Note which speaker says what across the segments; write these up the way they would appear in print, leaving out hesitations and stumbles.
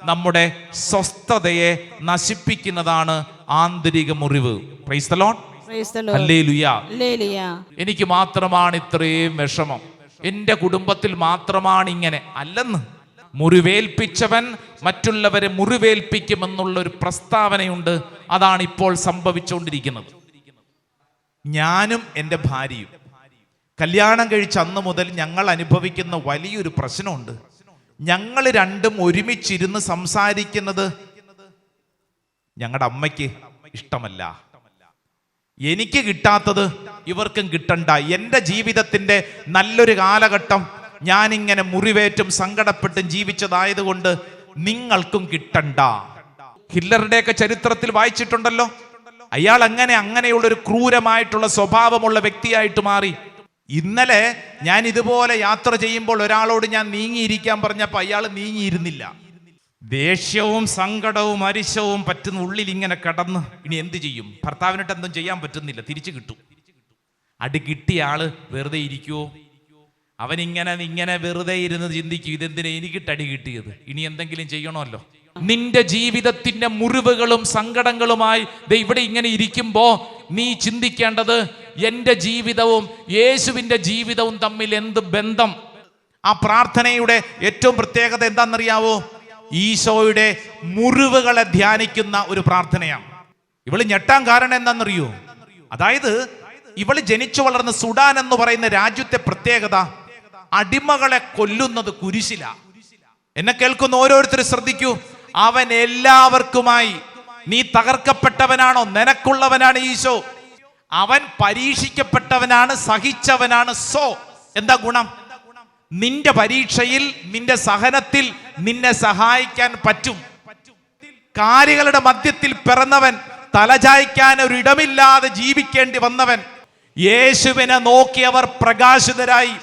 Speaker 1: നമ്മുടെ സ്വസ്ഥതയെ നശിപ്പിക്കുന്നതാണ് ആന്തരിക മുറിവ്. Price the Lord. ഹല്ലേലൂയ. എനിക്ക് മാത്രമാണ് ഇത്രയും വിഷമം, എൻ്റെ കുടുംബത്തിൽ മാത്രമാണ് ഇങ്ങനെ. അല്ലെന്ന്. മുറിവേൽപ്പിച്ചവൻ മറ്റുള്ളവരെ മുറിവേൽപ്പിക്കുമെന്നുള്ളൊരു പ്രസ്താവനയുണ്ട്. അതാണ് ഇപ്പോൾ സംഭവിച്ചുകൊണ്ടിരിക്കുന്നത്. ഞാനും എൻ്റെ ഭാര്യയും കല്യാണം കഴിച്ച അന്ന് മുതൽ ഞങ്ങൾ അനുഭവിക്കുന്ന വലിയൊരു പ്രശ്നമുണ്ട്. ഞങ്ങൾ രണ്ടും ഒരുമിച്ചിരുന്ന് സംസാരിക്കുന്നത് ഞങ്ങളുടെ അമ്മയ്ക്ക് ഇഷ്ടമല്ല. എനിക്ക് കിട്ടാത്തത് ഇവർക്കും കിട്ടണ്ട. എൻ്റെ ജീവിതത്തിൻ്റെ നല്ലൊരു കാലഘട്ടം ഞാനിങ്ങനെ മുറിവേറ്റും സങ്കടപ്പെട്ടും ജീവിച്ചതായതുകൊണ്ട് നിങ്ങൾക്കും കിട്ടണ്ട. ഹിറ്റ്ലറുടെയൊക്കെ ചരിത്രത്തിൽ വായിച്ചിട്ടുണ്ടല്ലോ. അയാൾ അങ്ങനെയുള്ളൊരു ക്രൂരമായിട്ടുള്ള സ്വഭാവമുള്ള വ്യക്തിയായിട്ട് മാറി. ഇന്നലെ ഞാൻ ഇതുപോലെ യാത്ര ചെയ്യുമ്പോൾ ഒരാളോട് ഞാൻ നീങ്ങിയിരിക്കാൻ പറഞ്ഞപ്പോൾ അയാൾ നീങ്ങിയിരുന്നില്ല. ദേഷ്യവും സങ്കടവും അരിശവും പറ്റുന്ന ഉള്ളിൽ ഇങ്ങനെ കടന്ന് ഇനി എന്ത് ചെയ്യും? ഭർത്താവിനിട്ട് എന്തും ചെയ്യാൻ പറ്റുന്നില്ല, തിരിച്ചു കിട്ടും. അടി കിട്ടിയ ആള് വെറുതെ ഇരിക്കുവോ? അവനിങ്ങനെ വെറുതെ ഇരുന്ന് ചിന്തിക്കും, ഇതെന്തിനാ എനിക്കിട്ടടി കിട്ടിയത്, ഇനി എന്തെങ്കിലും ചെയ്യണമല്ലോ. നിന്റെ ജീവിതത്തിന്റെ മുറിവുകളും സങ്കടങ്ങളുമായി ഇവിടെ ഇങ്ങനെ ഇരിക്കുമ്പോ നീ ചിന്തിക്കേണ്ടത്, എൻ്റെ ജീവിതവും യേശുവിൻ്റെ ജീവിതവും തമ്മിൽ എന്ത് ബന്ധം? ആ പ്രാർത്ഥനയുടെ ഏറ്റവും പ്രത്യേകത എന്താണെന്നറിയാവോ? ഈശോയുടെ മുറിവുകളെ ധ്യാനിക്കുന്ന ഒരു പ്രാർത്ഥനയാണ്. ഇവള് ഞെട്ടാൻ കാരണം എന്താണെന്നറിയോ? അതായത് ഇവള് ജനിച്ചു വളർന്ന സുഡാൻ എന്ന് പറയുന്ന രാജ്യത്തെ പ്രത്യേകത, അടിമകളെ കൊല്ലുന്നത് കുരിശില. എന്നെ കേൾക്കുന്ന ഓരോരുത്തരും ശ്രദ്ധിക്കൂ. അവൻ എല്ലാവർക്കുമായി, നീ തകർക്കപ്പെട്ടവനാണോ? നിനക്കുള്ളവനാണ് ഈശോ. അവൻ പരീക്ഷിക്കപ്പെട്ടവനാണ്, സഹിച്ചവനാണ്. എന്താ ഗുണം? നിന്റെ പരീക്ഷയിൽ, നിന്റെ സഹനത്തിൽ നിന്നെ സഹായിക്കാൻ പറ്റും. കാരികളുടെ മധ്യത്തിൽ പിറന്നവൻ, തലചായ്ക്കാൻ ഒരിടമില്ലാതെ ജീവിക്കേണ്ടി വന്നവൻ. യേശുവിനെ നോക്കിയവർ പ്രകാശിതരായി.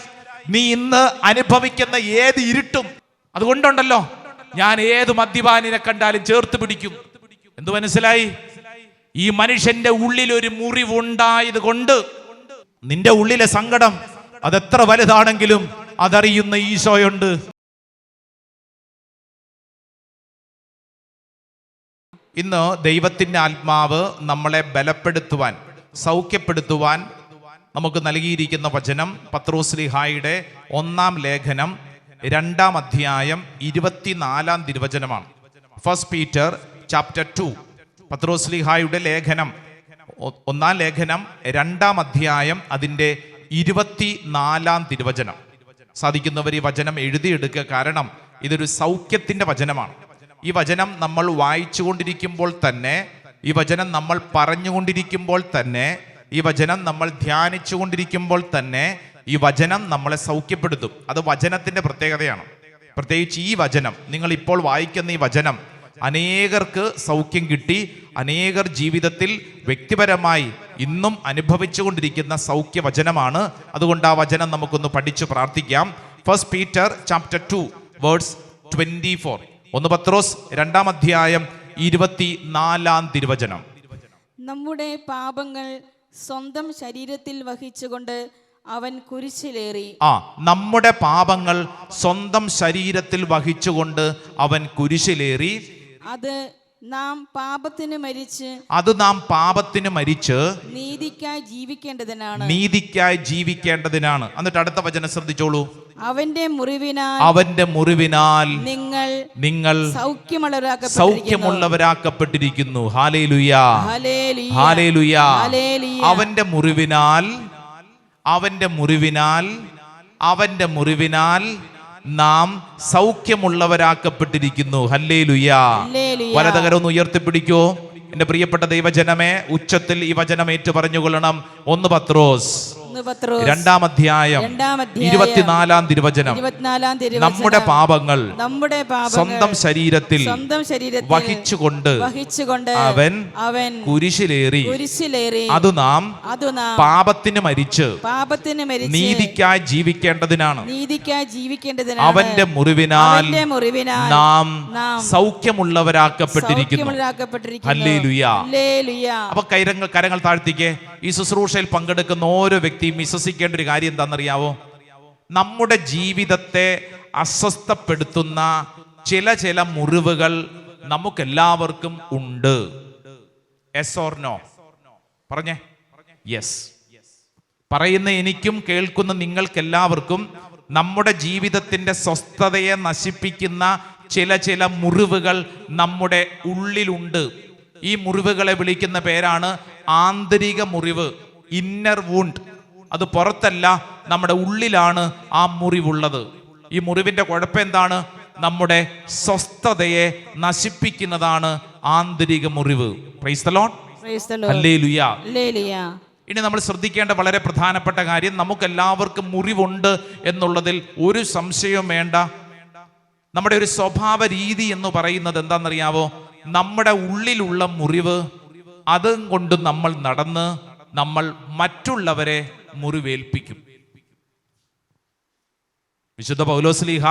Speaker 1: നീ ഇന്ന് അനുഭവിക്കുന്ന ഏത് ഇരുട്ടും, അതുകൊണ്ടുണ്ടല്ലോ ഞാൻ ഏത് മദ്യപാനിനെ കണ്ടാലും ചേർത്ത് പിടിക്കും. എന്തു മനസ്സിലായി? ഈ മനുഷ്യന്റെ ഉള്ളിൽ ഒരു മുറിവുണ്ടായത് കൊണ്ട് നിന്റെ ഉള്ളിലെ സങ്കടം അതെത്ര വലുതാണെങ്കിലും അതറിയുന്ന ഈശോയുണ്ട്. ഇന്ന് ദൈവത്തിന്റെ ആത്മാവ് നമ്മളെ ബലപ്പെടുത്തുവാൻ, സൗഖ്യപ്പെടുത്തുവാൻ നമുക്ക് നൽകിയിരിക്കുന്ന വചനം പത്രോസ്ലീഹായുടെ 1-ാം ലേഖനം 2-ാം അധ്യായം 24-ാം തിരുവചനമാണ്. ഫസ്റ്റ് പീറ്റർ ചാപ്റ്റർ 2, പത്രോസ്ലീഹായുടെ ലേഖനം 1-ാം ലേഖനം 2-ാം അധ്യായം അതിൻ്റെ 24-ാം തിരുവചനം. സാധിക്കുന്നവർ ഈ വചനം എഴുതിയെടുക്കുക. കാരണം ഇതൊരു സൗഖ്യത്തിന്റെ വചനമാണ്. ഈ വചനം നമ്മൾ വായിച്ചുകൊണ്ടിരിക്കുമ്പോൾ തന്നെ, ഈ വചനം നമ്മൾ പറഞ്ഞുകൊണ്ടിരിക്കുമ്പോൾ തന്നെ, ഈ വചനം നമ്മൾ ധ്യാനിച്ചുകൊണ്ടിരിക്കുമ്പോൾ തന്നെ ഈ വചനം നമ്മളെ സൗഖ്യപ്പെടുത്തും. അത് വചനത്തിന്റെ പ്രത്യേകതയാണ്. പ്രത്യേകിച്ച് ഈ വചനം, നിങ്ങൾ ഇപ്പോൾ വായിക്കുന്ന ഈ വചനം അനേകർക്ക് സൗഖ്യം കിട്ടി. അനേകർ ജീവിതത്തിൽ വ്യക്തിപരമായി ഇന്നും അനുഭവിച്ചുകൊണ്ടിരിക്കുന്ന സൗഖ്യവചനമാണ്. അതുകൊണ്ട് ആ വചനം നമുക്കൊന്ന് പഠിച്ചു പ്രാർത്ഥിക്കാം. First Peter chapter 2 verse 24. 1 Pathros 2-ാം അധ്യായം 24-ാം തിരുവചനം.
Speaker 2: നമ്മുടെ പാപങ്ങൾ സ്വന്തം ശരീരത്തിൽ വഹിച്ചുകൊണ്ട് അവൻ കുരിശിലേറി.
Speaker 1: നമ്മുടെ പാപങ്ങൾ സ്വന്തം ശരീരത്തിൽ വഹിച്ചുകൊണ്ട് അവൻ കുരിശിലേറി.
Speaker 2: അത് നാം പാപത്തിന് മരിച്ച് നീതിക്കായി ജീവിക്കേണ്ടതിനാണ്. എന്നിട്ട് അടുത്ത വചനം ശ്രദ്ധിച്ചോളൂ. അവന്റെ മുറിവിനാൽ നിങ്ങൾ സൗഖ്യമുള്ളവരാക്കപ്പെട്ടിരിക്കുന്നു. Hallelujah, hallelujah. അവന്റെ മുറിവിനാൽ നാം സൗഖ്യമുള്ളവരാക്കപ്പെട്ടിരിക്കുന്നു. ഹല്ലേലൂയ. വലതുകരം ഒന്ന് ഉയർത്തിപ്പിടിക്കൂ. എന്റെ പ്രിയപ്പെട്ട ദൈവജനമേ, ഉച്ചത്തിൽ ഈ വചനം ഏറ്റു പറഞ്ഞുകൊള്ളണം. 1 പത്രോസ് 2-ാം അധ്യായം 24-ാം തിരുവചനം. നമ്മുടെ പാപങ്ങൾ സ്വന്തം ശരീരത്തിൽ വഹിച്ചുകൊണ്ട് അവൻ കുരിശിലേറി. അത് നാം പാപത്തിന് മരിച്ച് നീതിക്കായി ജീവിക്കേണ്ടതിനാണ്. അവന്റെ മുറിവിനാൽ നാം സൗഖ്യമുള്ളവരാക്കപ്പെട്ടിരിക്കുന്നു. ഹല്ലേലൂയ. അപ്പൊ കരങ്ങൾ താഴ്ത്തിക്കേ. ഈ ശുശ്രൂഷയിൽ പങ്കെടുക്കുന്ന ഓരോ വ്യക്തിയും വിശ്വസിക്കേണ്ട ഒരു കാര്യം എന്താണെന്നറിയാവോ? നമ്മുടെ ജീവിതത്തെ അസ്വസ്ഥപ്പെടുത്തുന്ന
Speaker 1: ചില മുറിവുകൾ നമുക്കെല്ലാവർക്കും ഉണ്ട്. Yes or no? പറഞ്ഞേ. യെസ്. പറയുന്ന എനിക്കും കേൾക്കുന്ന നിങ്ങൾക്കെല്ലാവർക്കും നമ്മുടെ ജീവിതത്തിന്റെ സ്വസ്ഥതയെ നശിപ്പിക്കുന്ന ചില മുറിവുകൾ നമ്മുടെ ഉള്ളിലുണ്ട്. ഈ മുറിവുകളെ വിളിക്കുന്ന പേരാണ് ആന്തരിക മുറിവ്, ഇന്നർ വൂണ്ട്. അത് പുറത്തല്ല, നമ്മുടെ ഉള്ളിലാണ് ആ മുറിവുള്ളത്. ഈ മുറിവിന്റെ കുഴപ്പം എന്താണ്? നമ്മുടെ സ്വസ്ഥതയെ നശിപ്പിക്കുന്നതാണ് ആന്തരിക മുറിവ്. Price the Lord. ഹല്ലേലൂയ. ഇനി നമ്മൾ ശ്രദ്ധിക്കേണ്ട വളരെ പ്രധാനപ്പെട്ട കാര്യം, നമുക്കെല്ലാവർക്കും മുറിവുണ്ട് എന്നുള്ളതിൽ ഒരു സംശയവും വേണ്ട. നമ്മുടെ ഒരു സ്വഭാവ രീതി എന്ന് പറയുന്നത് എന്താണെന്നറിയാവോ? നമ്മുടെ ഉള്ളിലുള്ള മുറിവ്, അതും കൊണ്ട് നമ്മൾ നടന്ന് നമ്മൾ മറ്റുള്ളവരെ മുറിവേൽപ്പിക്കും. വിശുദ്ധ പൗലോസ്ലീഹ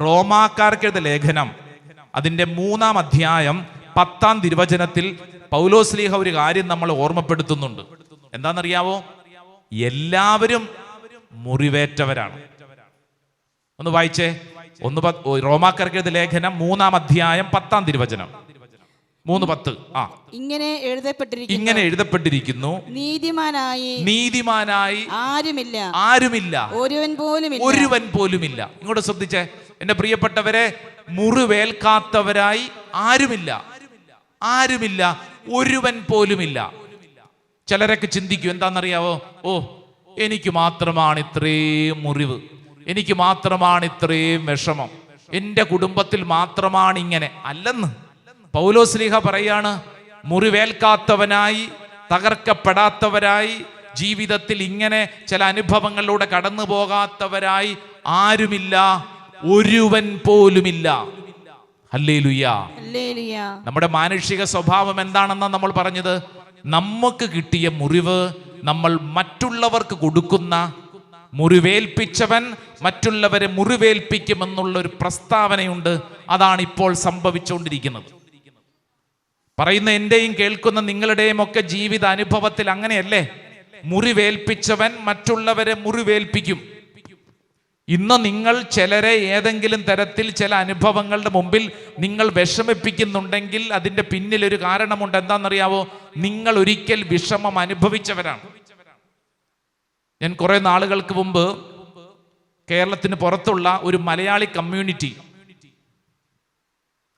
Speaker 1: റോമാക്കാർക്കെഴുതിയ ലേഖനം അതിന്റെ 3-ാം അധ്യായം 10-ാം തിരുവചനത്തിൽ പൗലോസ്ലീഹ ഒരു കാര്യം നമ്മൾ ഓർമ്മപ്പെടുത്തുന്നുണ്ട്. എന്താണെന്നറിയാവോ? എല്ലാവരും മുറിവേറ്റവരാണ്. ഒന്ന് വായിച്ചേ. റോമാക്കാർക്കെഴുതിയ ലേഖനം 3-ാം അധ്യായം 10-ാം തിരുവചനം 3:10. ഇങ്ങനെ എഴുതപ്പെട്ടിരിക്കുന്നു, നീതിമാനായി ആരുമില്ല, ഒരുവൻ പോലുമില്ല. ഇങ്ങോട്ട് ശ്രദ്ധിച്ചേ എന്റെ പ്രിയപ്പെട്ടവരെ, മുറിവേൽക്കാത്തവരായി ആരുമില്ല, ഒരുവൻ പോലുമില്ല. ചിലരൊക്കെ ചിന്തിക്കും എന്താണെന്നറിയാവോ? ഓ, എനിക്ക് മാത്രമാണ് ഇത്രയും മുറിവ്, എനിക്ക് മാത്രമാണ് ഇത്രയും വിഷമം, എൻ്റെ കുടുംബത്തിൽ മാത്രമാണ് ഇങ്ങനെ. അല്ലെന്ന് പൗലോസ്ലീഹ പറയാണ്, മുറിവേൽക്കാത്തവനായി, തകർക്കപ്പെടാത്തവരായി, ജീവിതത്തിൽ ഇങ്ങനെ ചില അനുഭവങ്ങളിലൂടെ കടന്നു പോകാത്തവരായി ആരുമില്ല, ഒരുവൻ പോലുമില്ല. ഹല്ലേലൂയ. നമ്മുടെ മാനുഷിക സ്വഭാവം എന്താണെന്നാണ് നമ്മൾ പറഞ്ഞത്? നമുക്ക് കിട്ടിയ മുറിവ് നമ്മൾ മറ്റുള്ളവർക്ക് കൊടുക്കുന്ന, മുറിവേൽപ്പിച്ചവൻ മറ്റുള്ളവരെ മുറിവേൽപ്പിക്കുമെന്നുള്ള ഒരു പ്രസ്താവനയുണ്ട്. അതാണ് ഇപ്പോൾ സംഭവിച്ചുകൊണ്ടിരിക്കുന്നത്. പറയുന്ന എന്റെയും കേൾക്കുന്ന നിങ്ങളുടെയും ഒക്കെ ജീവിത അനുഭവത്തിൽ അങ്ങനെയല്ലേ? മുറിവേൽപ്പിച്ചവൻ മറ്റുള്ളവരെ മുറിവേൽപ്പിക്കും. ഇന്ന് നിങ്ങൾ ചിലരെ ഏതെങ്കിലും തരത്തിൽ ചില അനുഭവങ്ങളുടെ മുമ്പിൽ നിങ്ങൾ വിഷമിപ്പിക്കുന്നുണ്ടെങ്കിൽ അതിന്റെ പിന്നിൽ ഒരു കാരണമുണ്ട്. എന്താണെന്നറിയാവോ? നിങ്ങൾ ഒരിക്കൽ വിഷമം അനുഭവിച്ചവരാണ്. ഞാൻ കുറെ നാളുകൾക്ക് മുമ്പ് കേരളത്തിന് പുറത്തുള്ള ഒരു മലയാളി കമ്മ്യൂണിറ്റി,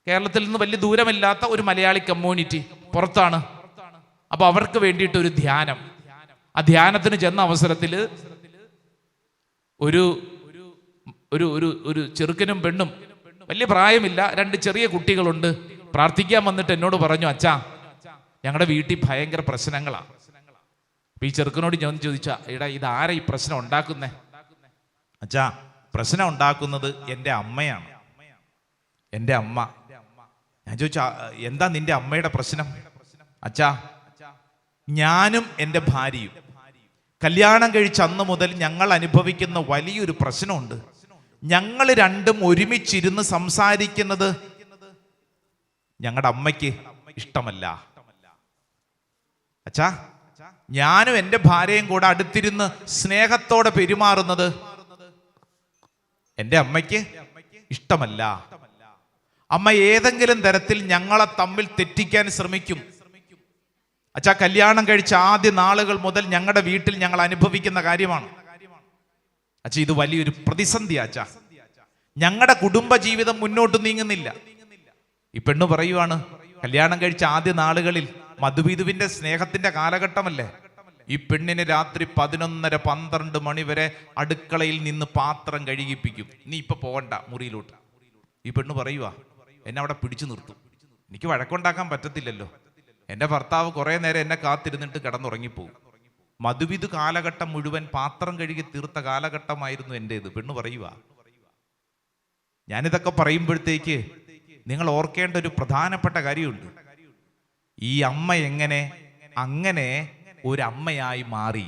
Speaker 1: കേരളത്തിൽ നിന്ന് വലിയ ദൂരമില്ലാത്ത ഒരു മലയാളി കമ്മ്യൂണിറ്റി പുറത്താണ്. അപ്പൊ അവർക്ക് വേണ്ടിയിട്ട് ഒരു ധ്യാനം, ആ ധ്യാനത്തിന് ചെന്ന അവസരത്തിൽ ഒരു ഒരു ഒരു ചെറുക്കനും പെണ്ണും, വലിയ പ്രായമില്ല, 2 ചെറിയ കുട്ടികളുണ്ട്, പ്രാർത്ഥിക്കാൻ വന്നിട്ട് എന്നോട് പറഞ്ഞു, അച്ഛാ ഞങ്ങളുടെ വീട്ടിൽ ഭയങ്കര പ്രശ്നങ്ങളാണ്. അപ്പൊ ഈ ചെറുക്കനോട് ഞാൻ ചോദിച്ചാ, എടാ ഇതാരാ ഈ പ്രശ്നം ഉണ്ടാക്കുന്നേ? അച്ഛാ, പ്രശ്നം ഉണ്ടാക്കുന്നത് എൻ്റെ അമ്മയാണ്, എൻ്റെ അമ്മ. ഞാൻ ചോദിച്ചാ, എന്താ നിന്റെ അമ്മയുടെ പ്രശ്നം? അച്ഛാ, ഞാനും എൻ്റെ ഭാര്യയും കല്യാണം കഴിച്ച അന്ന് മുതൽ ഞങ്ങൾ അനുഭവിക്കുന്ന വലിയൊരു പ്രശ്നമുണ്ട്. ഞങ്ങൾ രണ്ടും ഒരുമിച്ചിരുന്ന് സംസാരിക്കുന്നത് ഞങ്ങളുടെ അമ്മയ്ക്ക് ഇഷ്ടമല്ല. അച്ഛാ, ഞാനും എൻ്റെ ഭാര്യയും കൂടെ അടുത്തിരുന്ന് സ്നേഹത്തോടെ പെരുമാറുന്നത് എൻ്റെ അമ്മയ്ക്ക് ഇഷ്ടമല്ല. അമ്മ ഏതെങ്കിലും തരത്തിൽ ഞങ്ങളെ തമ്മിൽ തെറ്റിക്കാൻ ശ്രമിക്കും. അച്ഛാ, കല്യാണം കഴിച്ച ആദ്യ നാളുകൾ മുതൽ ഞങ്ങളുടെ വീട്ടിൽ ഞങ്ങൾ അനുഭവിക്കുന്ന കാര്യമാണ്. അച്ഛാ, ഇത് വലിയൊരു പ്രതിസന്ധിയാ. അച്ഛാ, ഞങ്ങളുടെ കുടുംബ ജീവിതം മുന്നോട്ട് നീങ്ങുന്നില്ല. ഈ പെണ്ണ് പറയുവാണ്, കല്യാണം കഴിച്ച ആദ്യ നാളുകളിൽ മധുവിധുവിന്റെ സ്നേഹത്തിന്റെ കാലഘട്ടമല്ലേ, ഈ പെണ്ണിനെ രാത്രി 11:30-12 മണി വരെ അടുക്കളയിൽ നിന്ന് പാത്രം കഴുകിപ്പിക്കും. നീ ഇപ്പൊ പോകണ്ട മുറിയിലോട്ട്. ഈ പെണ്ണ് പറയുവാ, എന്നെ അവിടെ പിടിച്ചു നിർത്തും, എനിക്ക് വഴക്കുണ്ടാക്കാൻ പറ്റത്തില്ലല്ലോ. എൻ്റെ ഭർത്താവ് കുറെ നേരം എന്നെ കാത്തിരുന്നിട്ട് കിടന്നുറങ്ങിപ്പോവും. മധുവിധു കാലഘട്ടം മുഴുവൻ പാത്രം കഴുകി തീർത്ത കാലഘട്ടമായിരുന്നു എൻ്റേത്. പെണ്ണ് പറയുവാ. ഞാനിതൊക്കെ പറയുമ്പോഴത്തേക്ക് നിങ്ങൾ ഓർക്കേണ്ട ഒരു പ്രധാനപ്പെട്ട കാര്യമുണ്ട്. ഈ അമ്മ എങ്ങനെ അങ്ങനെ ഒരു അമ്മയായി മാറി?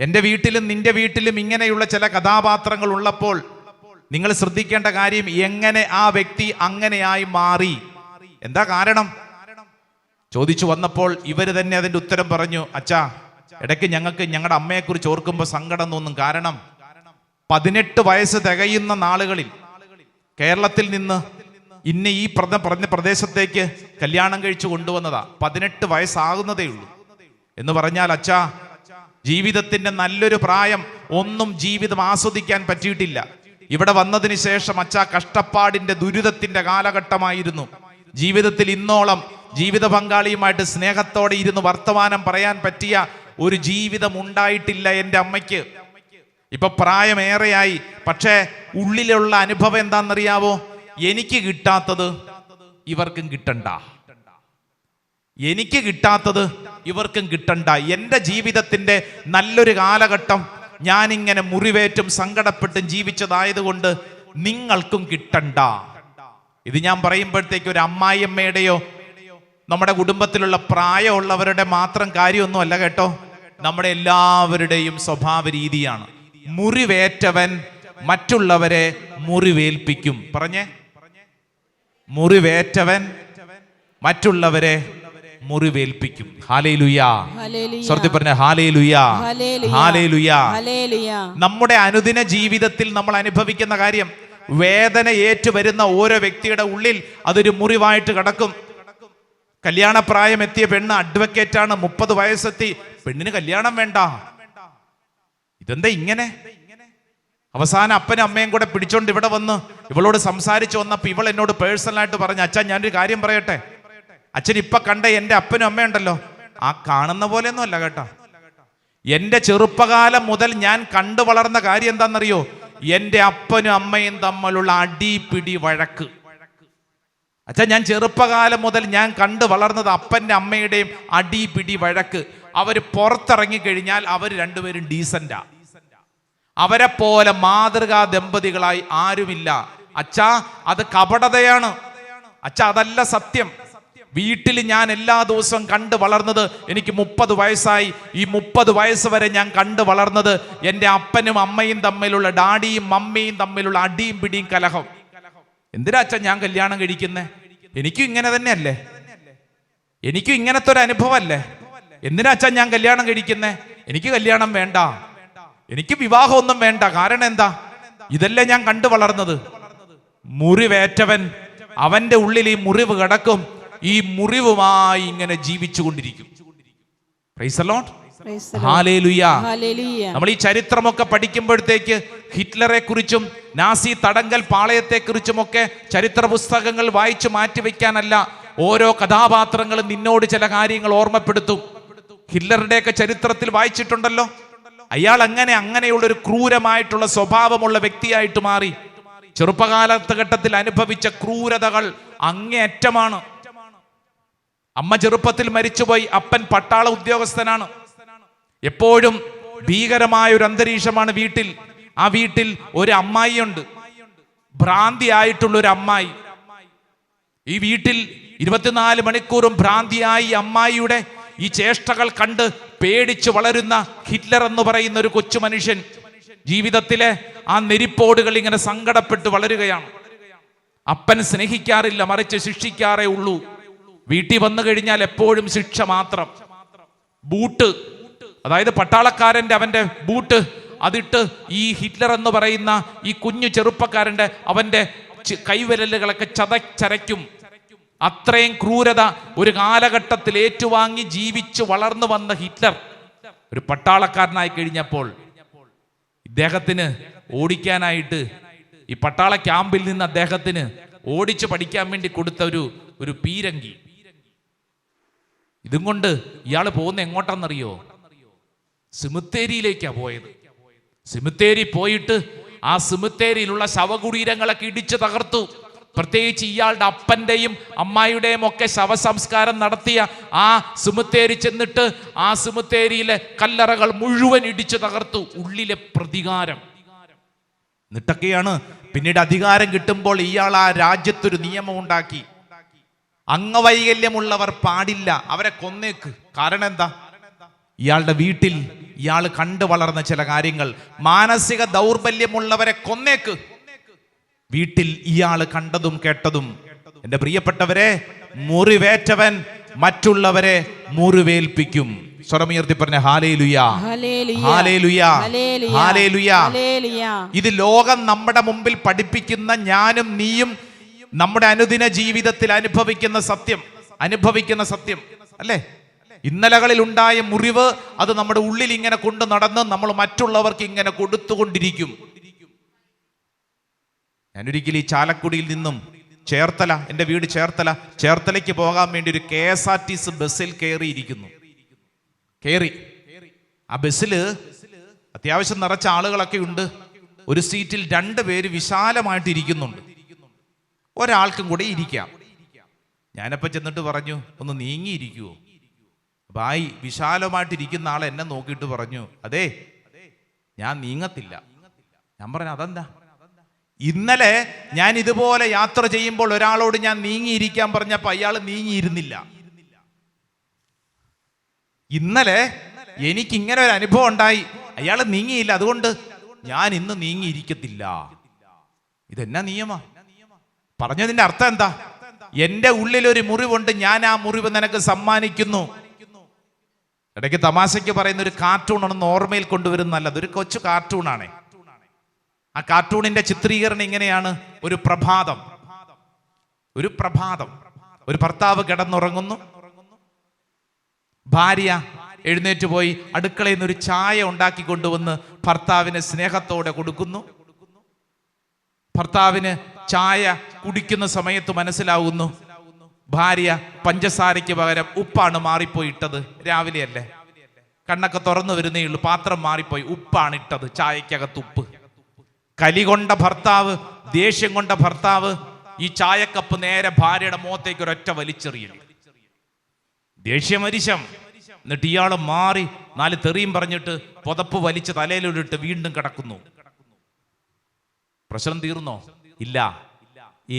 Speaker 1: എൻ്റെ വീട്ടിലും നിന്റെ വീട്ടിലും ഇങ്ങനെയുള്ള ചില കഥാപാത്രങ്ങൾ ഉള്ളപ്പോൾ നിങ്ങൾ ശ്രദ്ധിക്കേണ്ട കാര്യം, എങ്ങനെ ആ വ്യക്തി അങ്ങനെയായി മാറി? എന്താ കാരണം? ചോദിച്ചു വന്നപ്പോൾ ഇവര് തന്നെ അതിന്റെ ഉത്തരം പറഞ്ഞു. അച്ഛാ, ഇടയ്ക്ക് ഞങ്ങൾക്ക് ഞങ്ങളുടെ അമ്മയെക്കുറിച്ച് ഓർക്കുമ്പോൾ സങ്കടം തോന്നും. കാരണം 18 വയസ്സ് തികയുന്ന നാളുകളിൽ കേരളത്തിൽ നിന്ന് ഇന്ന ഈ പറഞ്ഞ പ്രദേശത്തേക്ക് കല്യാണം കഴിച്ചു കൊണ്ടുവന്നതാ, 18 വയസ്സാകുന്നതേ ഉള്ളൂ എന്ന് പറഞ്ഞാൽ അച്ഛാ, ജീവിതത്തിന്റെ നല്ലൊരു പ്രായം ഒന്നും ജീവിതം ആസ്വദിക്കാൻ പറ്റിയിട്ടില്ല. ഇവിടെ വന്നതിന് ശേഷം അച്ഛാ, കഷ്ടപ്പാടിന്റെ ദുരിതത്തിന്റെ കാലഘട്ടമായിരുന്നു. ജീവിതത്തിൽ ഇന്നോളം ജീവിത പങ്കാളിയുമായിട്ട് സ്നേഹത്തോടെ ഇരുന്ന് വർത്തമാനം പറയാൻ പറ്റിയ ഒരു ജീവിതം ഉണ്ടായിട്ടില്ല എൻ്റെ അമ്മയ്ക്ക്. ഇപ്പൊ പ്രായമേറെയായി, പക്ഷേ ഉള്ളിലുള്ള അനുഭവം എന്താണെന്നറിയാവോ? എനിക്ക് കിട്ടാത്തത് ഇവർക്കും കിട്ടണ്ട, എനിക്ക് കിട്ടാത്തത് ഇവർക്കും കിട്ടണ്ട. എൻ്റെ ജീവിതത്തിന്റെ നല്ലൊരു കാലഘട്ടം ഞാനിങ്ങനെ മുറിവേറ്റും സങ്കടപ്പെട്ടും ജീവിച്ചതായതുകൊണ്ട് നിങ്ങൾക്കും കിട്ടണ്ട. ഇത് ഞാൻ പറയുമ്പോഴത്തേക്ക് ഒരു അമ്മായിയമ്മയുടെയോ നമ്മുടെ കുടുംബത്തിലുള്ള പ്രായമുള്ളവരുടെ മാത്രം കാര്യമൊന്നുമല്ല കേട്ടോ, നമ്മുടെ എല്ലാവരുടെയും സ്വഭാവ രീതിയാണ്. മുറിവേറ്റവൻ മറ്റുള്ളവരെ മുറിവേൽപ്പിക്കും. പറഞ്ഞേ, മുറിവേറ്റവൻ മറ്റുള്ളവരെ മുറിവേൽപ്പിക്കും. ഹല്ലേലൂയാ. സ്വർഗ്ഗത്തിൽ പറഞ്ഞ ഹല്ലേലൂയാ, ഹല്ലേലൂയാ. നമ്മുടെ അനുദിന ജീവിതത്തിൽ നമ്മൾ അനുഭവിക്കുന്ന കാര്യം, വേദന ഏറ്റുവരുന്ന ഓരോ വ്യക്തിയുടെ ഉള്ളിൽ അതൊരു മുറിവായിട്ട് കിടക്കും. കല്യാണപ്രായം എത്തിയ പെണ്ണ് അഡ്വക്കേറ്റാണ്, 30 വയസ്സെത്തി, പെണ്ണിന് കല്യാണം വേണ്ട. ഇതെന്താ ഇങ്ങനെ? അവസാനം അപ്പനും അമ്മയും കൂടെ പിടിച്ചോണ്ട് ഇവിടെ വന്ന് ഇവളോട് സംസാരിച്ചു വന്നപ്പോൾ ഇവൾ എന്നോട് പേഴ്സണലായിട്ട് പറഞ്ഞു, അച്ഛാ ഞാനൊരു കാര്യം പറയട്ടെ, അച്ഛൻ ഇപ്പൊ കണ്ട എൻ്റെ അപ്പനും അമ്മയുണ്ടല്ലോ, ആ കാണുന്ന പോലെയൊന്നും അല്ല കേട്ടോ. എൻ്റെ ചെറുപ്പകാലം മുതൽ ഞാൻ കണ്ടു വളർന്ന കാര്യം എന്താണെന്നറിയോ? എൻ്റെ അപ്പനും അമ്മയും തമ്മിലുള്ള അടിപിടി വഴക്ക്. അച്ഛാ, ഞാൻ ചെറുപ്പകാലം മുതൽ ഞാൻ കണ്ടു വളർന്നത് അപ്പൻ്റെ അമ്മയുടെയും അടിപിടി വഴക്ക്. അവർ പുറത്തിറങ്ങി കഴിഞ്ഞാൽ അവർ രണ്ടുപേരും ഡീസന്റാ, അവരെ പോലെ മാതൃകാ ദമ്പതികളായി ആരുമില്ല. അച്ഛാ, അത് കപടതയാണ്. അച്ഛാ, അതല്ല സത്യം. വീട്ടിൽ ഞാൻ എല്ലാ ദിവസവും കണ്ടു വളർന്നത്, എനിക്ക് 30 വയസ്സായി, ഈ 30 വയസ്സ് വരെ ഞാൻ കണ്ടു വളർന്നത് എൻ്റെ അപ്പനും അമ്മയും തമ്മിലുള്ള, ഡാഡിയും മമ്മിയും തമ്മിലുള്ള അടിയും പിടിയും കലഹം. എന്തിനാ അച്ഛൻ ഞാൻ കല്യാണം കഴിക്കുന്നേ? എനിക്കും ഇങ്ങനെ തന്നെയല്ലേ, എനിക്കും ഇങ്ങനത്തെ ഒരു അനുഭവം അല്ലേ? എന്തിനാ അച്ഛൻ ഞാൻ കല്യാണം കഴിക്കുന്നേ? എനിക്ക് കല്യാണം വേണ്ട, എനിക്ക് വിവാഹമൊന്നും വേണ്ട. കാരണം എന്താ? ഇതല്ലേ ഞാൻ കണ്ടു വളർന്നത്. മുറിവേറ്റവൻ അവന്റെ ഉള്ളിൽ ഈ മുറിവ് കിടക്കും, ഈ മുറിവുമായി ഇങ്ങനെ ജീവിച്ചു കൊണ്ടിരിക്കും. Price the Lord, hallelujah. നമ്മൾ ഈ ചരിത്രമൊക്കെ പഠിക്കുമ്പോഴത്തേക്ക് ഹിറ്റ്ലറെ കുറിച്ചും നാസി തടങ്കൽ പാളയത്തെ കുറിച്ചുമൊക്കെ ചരിത്ര പുസ്തകങ്ങൾ വായിച്ചു മാറ്റിവെക്കാനല്ല, ഓരോ കഥാപാത്രങ്ങളും നിന്നോട് ചില കാര്യങ്ങൾ ഓർമ്മപ്പെടുത്തും. ഹിറ്റ്ലറുടെയൊക്കെ ചരിത്രത്തിൽ വായിച്ചിട്ടുണ്ടല്ലോ, അയാൾ അങ്ങനെയുള്ള ഒരു ക്രൂരമായിട്ടുള്ള സ്വഭാവമുള്ള വ്യക്തിയായിട്ട് മാറി. ചെറുപ്പകാലഘട്ടത്തിൽ അനുഭവിച്ച ക്രൂരതകൾ അങ്ങേയറ്റമാണ്. അമ്മ ചെറുപ്പത്തിൽ മരിച്ചുപോയി, അപ്പൻ പട്ടാള ഉദ്യോഗസ്ഥനാണ്. എപ്പോഴും ഭീകരമായ ഒരു അന്തരീക്ഷമാണ് വീട്ടിൽ. ആ വീട്ടിൽ ഒരു അമ്മായിയുണ്ട്, ഭ്രാന്തിയായിട്ടുള്ള ഒരു അമ്മായി. ഈ വീട്ടിൽ 24 മണിക്കൂറും ഭ്രാന്തിയായി അമ്മായിയുടെ ഈ ചേഷ്ടകൾ കണ്ട് പേടിച്ചു വളരുന്ന ഹിറ്റ്ലർ എന്ന് പറയുന്ന ഒരു കൊച്ചു മനുഷ്യൻ ജീവിതത്തിലെ ആ നെരിപ്പോടുകൾ ഇങ്ങനെ സങ്കടപ്പെട്ട് വളരുകയാണ്. അപ്പൻ സ്നേഹിക്കാറില്ല, മറിച്ച് ശിക്ഷിക്കാറേ ഉള്ളൂ. വീട്ടിൽ വന്നു കഴിഞ്ഞാൽ എപ്പോഴും ശിക്ഷ മാത്രം. ബൂട്ട്, അതായത് പട്ടാളക്കാരന്റെ അവന്റെ ബൂട്ട് അതിട്ട് ഈ ഹിറ്റ്ലർ എന്ന് പറയുന്ന ഈ കുഞ്ഞു ചെറുപ്പക്കാരന്റെ അവന്റെ കൈവിരലുകളൊക്കെ ചതച്ചരയ്ക്കും. അത്രയും ക്രൂരത ഒരു കാലഘട്ടത്തിൽ ഏറ്റുവാങ്ങി ജീവിച്ചു വളർന്നു വന്ന ഹിറ്റ്ലർ ഒരു പട്ടാളക്കാരനായി കഴിഞ്ഞപ്പോൾ ഇദ്ദേഹത്തിന് ഓടിക്കാനായിട്ട് ഈ പട്ടാള ക്യാമ്പിൽ നിന്ന് അദ്ദേഹത്തിന് ഓടിച്ചു പഠിക്കാൻ വേണ്ടി കൊടുത്ത ഒരു പീരങ്കി. ഇതും കൊണ്ട് ഇയാൾ പോകുന്ന എങ്ങോട്ടാണെന്നറിയോ? സിമിത്തേരിയിലേക്കാ പോയത്. സിമിത്തേരി പോയിട്ട് ആ സിമിത്തേരിയിലുള്ള ശവകുടീരങ്ങളൊക്കെ ഇടിച്ചു തകർത്തു. പ്രത്യേകിച്ച് ഇയാളുടെ അപ്പന്റെയും അമ്മായിയുടെയും ഒക്കെ ശവസംസ്കാരം നടത്തിയ ആ സിമിത്തേരി ചെന്നിട്ട് ആ സിമിത്തേരിയിലെ കല്ലറകൾ മുഴുവൻ ഇടിച്ചു തകർത്തു. ഉള്ളിലെ പ്രതികാരം. എന്നിട്ടൊക്കെയാണ് പിന്നീട് അധികാരം കിട്ടുമ്പോൾ ഇയാൾ ആ രാജ്യത്തൊരു നിയമം ഉണ്ടാക്കി, അംഗവൈകല്യമുള്ളവർ പാടില്ല, അവരെ കൊന്നേക്ക്. കാരണം എന്താ? ഇയാളുടെ വീട്ടിൽ ഇയാൾ കണ്ടു വളർന്ന ചില കാര്യങ്ങൾ. മാനസിക ദൗർബല്യമുള്ളവരെ കൊന്നേക്ക്. വീട്ടിൽ ഇയാൾ കണ്ടതും കേട്ടതും. എന്റെ പ്രിയപ്പെട്ടവരെ, മുറിവേറ്റവൻ മറ്റുള്ളവരെ മുറിവേൽപ്പിക്കും. സ്വരമുയർത്തി പറഞ്ഞ ഹല്ലേലൂയാ, ഹല്ലേലൂയാ, ഹല്ലേലൂയാ. ഇത് ലോകം നമ്മുടെ മുമ്പിൽ പഠിപ്പിക്കുന്ന ഞാനും നീയും നമ്മുടെ അനുദിന ജീവിതത്തിൽ അനുഭവിക്കുന്ന സത്യം അല്ലേ? ഇന്നലകളിൽ ഉണ്ടായ മുറിവ് അത് നമ്മുടെ ഉള്ളിൽ ഇങ്ങനെ കൊണ്ട് നടന്ന് നമ്മൾ മറ്റുള്ളവർക്ക് ഇങ്ങനെ കൊടുത്തുകൊണ്ടിരിക്കും. ഞാനൊരിക്കലും ഈ ചാലക്കുടിയിൽ നിന്നും ചേർത്തല, എൻ്റെ വീട് ചേർത്തലയ്ക്ക് പോകാൻ വേണ്ടി ഒരു KSRTC ബസ്സിൽ കയറി. ആ ബസ്സിൽ അത്യാവശ്യം നിറച്ച ആളുകളൊക്കെ ഉണ്ട്. ഒരു സീറ്റിൽ 2 പേര് വിശാലമായിട്ട് ഇരിക്കുന്നുണ്ട്. ഒരാൾക്കും കൂടെ ഇരിക്കാം. ഞാനപ്പോൾ ചെന്നിട്ട് പറഞ്ഞു, ഒന്ന് നീങ്ങിയിരിക്കുവോ? ഭായി വിശാലമായിട്ടിരിക്കുന്ന ആൾ എന്നെ നോക്കിയിട്ട് പറഞ്ഞു, അതെ ഞാൻ നീങ്ങത്തില്ല. ഞാൻ പറഞ്ഞു, അതെന്താ? ഇന്നലെ ഞാൻ ഇതുപോലെ യാത്ര ചെയ്യുമ്പോൾ ഒരാളോട് ഞാൻ നീങ്ങിയിരിക്കാൻ പറഞ്ഞപ്പോൾ അയാൾ നീങ്ങിയിരുന്നില്ല. ഇന്നലെ എനിക്ക് ഇങ്ങനെ ഒരു അനുഭവം ഉണ്ടായി, അയാൾ നീങ്ങിയില്ല, അതുകൊണ്ട് ഞാൻ ഇന്ന് നീങ്ങിയിരിക്കത്തില്ല. ഇതെന്നാ നിയമം? പറഞ്ഞതിന്റെ അർത്ഥം എന്താ? എന്റെ ഉള്ളിലൊരു മുറിവുണ്ട്, ഞാൻ ആ മുറിവ് നിനക്ക് സമ്മാനിക്കുന്നു. ഇടയ്ക്ക് തമാശയ്ക്ക് പറയുന്ന ഒരു കാർട്ടൂൺ ആണെന്ന് ഓർമ്മയിൽ കൊണ്ടുവരുന്നല്ല, അതൊരു കൊച്ചു കാർട്ടൂണാണ്. ആ കാർട്ടൂണിന്റെ ചിത്രീകരണം ഇങ്ങനെയാണ്: ഒരു പ്രഭാതം, ഒരു ഭർത്താവ് കിടന്നുറങ്ങുന്നു. ഭാര്യ എഴുന്നേറ്റ് പോയി അടുക്കളയിൽ നിന്ന് ഒരു ചായ ഉണ്ടാക്കി കൊണ്ടുവന്ന് ഭർത്താവിന് സ്നേഹത്തോടെ കൊടുക്കുന്നു. ഭർത്താവിന് ചായ കുടിക്കുന്ന സമയത്ത് മനസ്സിലാവുന്നു ഭാര്യ പഞ്ചസാരയ്ക്ക് പകരം ഉപ്പാണ് മാറിപ്പോയിട്ടത്. രാവിലെയല്ലേ, കണ്ണൊക്കെ തുറന്നു വരുന്നേ ഉള്ളൂ, പാത്രം മാറിപ്പോയി, ഉപ്പാണ് ഇട്ടത്, ചായക്കകത്ത് ഉപ്പ്. കലി കൊണ്ട ഭർത്താവ്, ദേഷ്യം കൊണ്ട ഭർത്താവ് ഈ ചായക്കപ്പ് നേരെ ഭാര്യയുടെ മുഖത്തേക്ക് ഒരൊറ്റ വലിച്ചെറിയൽ. ദേഷ്യമരിശം. എന്നിട്ട് ഇയാള് മാറി 4 തെറിയും പറഞ്ഞിട്ട് പുതപ്പ് വലിച്ച് തലയിലിട്ട് വീണ്ടും കിടക്കുന്നു. പ്രശ്നം തീർന്നോ? ഇല്ല.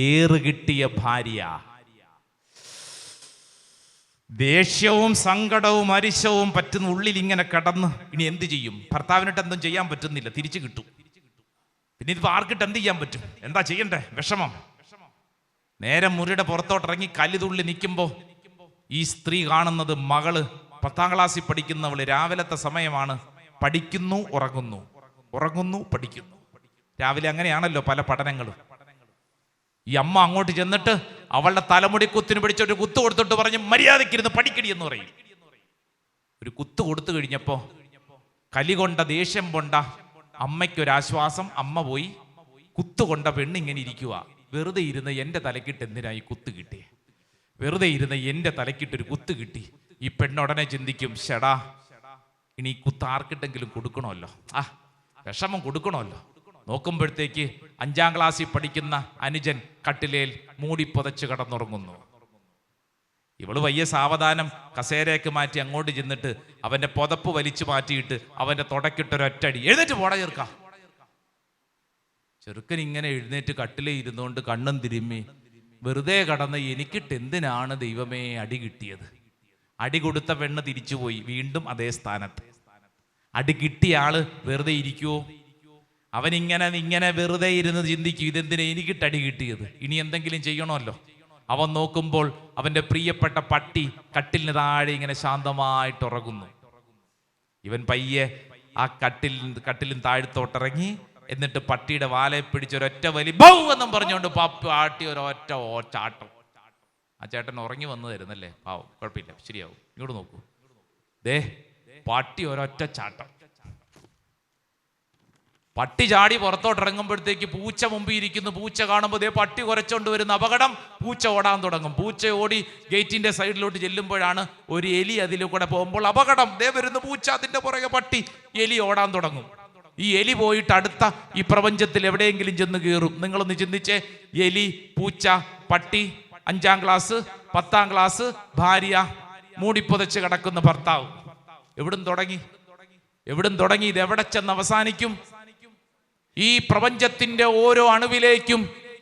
Speaker 1: ഏറ് കിട്ടിയ ഭാര്യ ദേഷ്യവും സങ്കടവും അരിശവും പറ്റുന്ന ഉള്ളിൽ ഇങ്ങനെ കടന്ന് ഇനി എന്ത് ചെയ്യും? ഭർത്താവിനിട്ട് എന്തും ചെയ്യാൻ പറ്റുന്നില്ല, തിരിച്ചു കിട്ടും. പിന്നെ ഇത് ആർക്കിട്ട് എന്ത് ചെയ്യാൻ പറ്റും? എന്താ ചെയ്യണ്ടേ? വിഷമം. നേരെ മുറിയുടെ പുറത്തോട്ടിറങ്ങി കല്ലുതുള്ളി നിൽക്കുമ്പോൾ ഈ സ്ത്രീ കാണുന്നത് മകള് 10ാം ക്ലാസ്സിൽ പഠിക്കുന്നവള്. രാവിലത്തെ സമയമാണ്. പഠിക്കുന്നു, ഉറങ്ങുന്നു, പഠിക്കുന്നു. രാവിലെ അങ്ങനെയാണല്ലോ പല പഠനങ്ങളും. ഈ അമ്മ അങ്ങോട്ട് ചെന്നിട്ട് അവളുടെ തലമുടി കുത്തിന് പിടിച്ചൊരു കുത്ത് കൊടുത്തിട്ട് പറഞ്ഞ്, മര്യാദയ്ക്കിരുന്ന് പഠിക്കടി എന്ന് പറയും. ഒരു കുത്ത് കൊടുത്തു കഴിഞ്ഞപ്പോ കലി കൊണ്ട ദേഷ്യം കൊണ്ട അമ്മയ്ക്കൊരാശ്വാസം. അമ്മ പോയി. കുത്തുകൊണ്ട പെണ്ണ് ഇങ്ങനെ ഇരിക്കുക. വെറുതെ ഇരുന്ന് എൻ്റെ തലക്കിട്ട് എന്തിനായി കുത്ത് കിട്ടി? വെറുതെ ഇരുന്ന് എൻ്റെ തലക്കിട്ടൊരു കുത്ത് കിട്ടി. ഈ പെണ്ണുടനെ ചിന്തിക്കും, ഷടാ ഇനി ഈ കുത്ത് ആർക്കിട്ടെങ്കിലും കൊടുക്കണമല്ലോ, വിഷമം കൊടുക്കണമല്ലോ. നോക്കുമ്പോഴത്തേക്ക് 5ാം ക്ലാസ്സിൽ പഠിക്കുന്ന അനുജൻ കട്ടിലേൽ മൂടി പുതച്ച് കിടന്നുറങ്ങുന്നു. ഇവള് വയ്യ സാവധാനം കസേരയൊക്കെ മാറ്റി അങ്ങോട്ട് ചെന്നിട്ട് അവന്റെ പുതപ്പ് വലിച്ചു മാറ്റിയിട്ട് അവന്റെ തുടക്കിട്ടൊരൊറ്റടി, എഴുന്നേറ്റ് പോടാ ചെറുക്ക. ചെറുക്കൻ ഇങ്ങനെ എഴുന്നേറ്റ് കട്ടിലേ ഇരുന്നുകൊണ്ട് കണ്ണും തിരുമ്മി വെറുതെ കടന്ന്, എനിക്കിട്ട് എന്തിനാണ് ദൈവമേ അടി കിട്ടിയത്? അടി കൊടുത്ത പെണ്ണ് തിരിച്ചുപോയി, വീണ്ടും അതേ സ്ഥാനത്ത്. അടി കിട്ടിയ ആള് വെറുതെ ഇരിക്കുവോ? അവനിങ്ങനെ വെറുതെ ഇരുന്ന് ചിന്തിക്കും, ഇതെന്തിനാ എനിക്കിട്ട് അടി കിട്ടിയത്? ഇനി എന്തെങ്കിലും ചെയ്യണമല്ലോ. അവൻ നോക്കുമ്പോൾ അവന്റെ പ്രിയപ്പെട്ട പട്ടി കട്ടിലിന് താഴെ ഇങ്ങനെ ശാന്തമായിട്ട് ഉറങ്ങുന്നു. ഇവൻ പയ്യെ ആ കട്ടിലിന് താഴത്തോട്ടിറങ്ങി, എന്നിട്ട് പട്ടിയുടെ വാലെ പിടിച്ചൊരൊറ്റ വലി ബൗ എന്നും പറഞ്ഞുകൊണ്ട് പാട്ടി ഒരൊറ്റ ചാട്ടം. ആ ചേട്ടൻ ഉറങ്ങി വന്നു തരുന്നല്ലേ, പാവം, കുഴപ്പമില്ല, ശരിയാവും. ഇങ്ങോട്ട് നോക്കൂ, ദേ പട്ടി ഒരൊറ്റ ചാട്ടം. പട്ടി ചാടി പുറത്തോട്ടിറങ്ങുമ്പോഴത്തേക്ക് പൂച്ച മുമ്പിൽ ഇരിക്കുന്നു. പൂച്ച കാണുമ്പോൾ ദേ പട്ടി കുരച്ചോണ്ട് വരുന്ന അപകടം. പൂച്ച ഓടാൻ തുടങ്ങും. പൂച്ച ഓടി ഗേറ്റിന്റെ സൈഡിലോട്ട് ചെല്ലുമ്പോഴാണ് ഒരു എലി അതിൽ കൂടെ പോകുമ്പോൾ അപകടം. ദേ വരുന്ന പൂച്ച, അതിന്റെ പുറകെ പട്ടി. എലി ഓടാൻ തുടങ്ങും. ഈ എലി പോയിട്ട് അടുത്ത ഈ പ്രപഞ്ചത്തിൽ എവിടെയെങ്കിലും ചെന്ന് കയറും. നിങ്ങളൊന്ന് ചിന്തിച്ചേ, എലി, പൂച്ച, പട്ടി, 5ാം ക്ലാസ്, 10ാം ക്ലാസ്, ഭാര്യ, മൂടിപ്പൊതച്ച് കിടക്കുന്ന ഭർത്താവ്. എവിടും തുടങ്ങി ഇത് എവിടെ ചെന്ന് അവസാനിക്കും? ഈ പ്രപഞ്ചത്തിന്റെ ഓരോ അണുവിലേക്കും,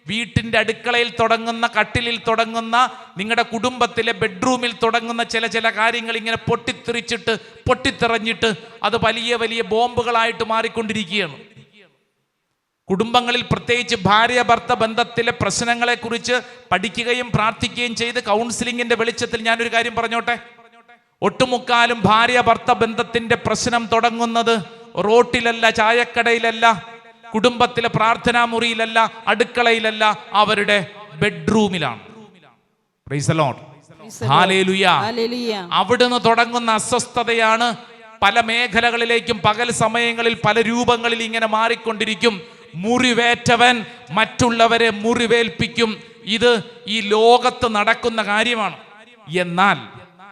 Speaker 1: വീട്ടിന്റെ അടുക്കളയിൽ തുടങ്ങുന്ന, കട്ടിലിൽ തുടങ്ങുന്ന, നിങ്ങളുടെ കുടുംബത്തിലെ ബെഡ്റൂമിൽ തുടങ്ങുന്ന ചില കാര്യങ്ങൾ ഇങ്ങനെ പൊട്ടിത്തെറിഞ്ഞിട്ട് അത് വലിയ വലിയ ബോംബുകളായിട്ട് മാറിക്കൊണ്ടിരിക്കുകയാണ്. കുടുംബങ്ങളിൽ പ്രത്യേകിച്ച് ഭാര്യ ഭർത്ത ബന്ധത്തിലെ പ്രശ്നങ്ങളെ കുറിച്ച് പഠിക്കുകയും പ്രാർത്ഥിക്കുകയും ചെയ്ത് കൗൺസിലിങ്ങിന്റെ വെളിച്ചത്തിൽ ഞാനൊരു കാര്യം പറഞ്ഞോട്ടെ. ഒട്ടുമുക്കാലും ഭാര്യ ഭർത്ത ബന്ധത്തിന്റെ പ്രശ്നം തുടങ്ങുന്നത് റോട്ടിലല്ല, ചായക്കടയിലല്ല, കുടുംബത്തിലെ പ്രാർത്ഥനാ മുറിയിലല്ല, അടുക്കളയിലല്ല, അവരുടെ ബെഡ്റൂമിലാണ്. Price the Lord.
Speaker 2: Praise the Lord.
Speaker 1: Hallelujah.
Speaker 2: Hallelujah.
Speaker 1: അവിടുന്ന് തുടങ്ങുന്ന അസ്വസ്ഥതയാണ് പല മേഖലകളിലേക്കും പകൽ സമയങ്ങളിൽ പല രൂപങ്ങളിൽ ഇങ്ങനെ മാറിക്കൊണ്ടിരിക്കും. മുറിവേറ്റവൻ മറ്റുള്ളവരെ മുറിവേൽപ്പിക്കും. ഇത് ഈ ലോകത്ത് നടക്കുന്ന കാര്യമാണ്. എന്നാൽ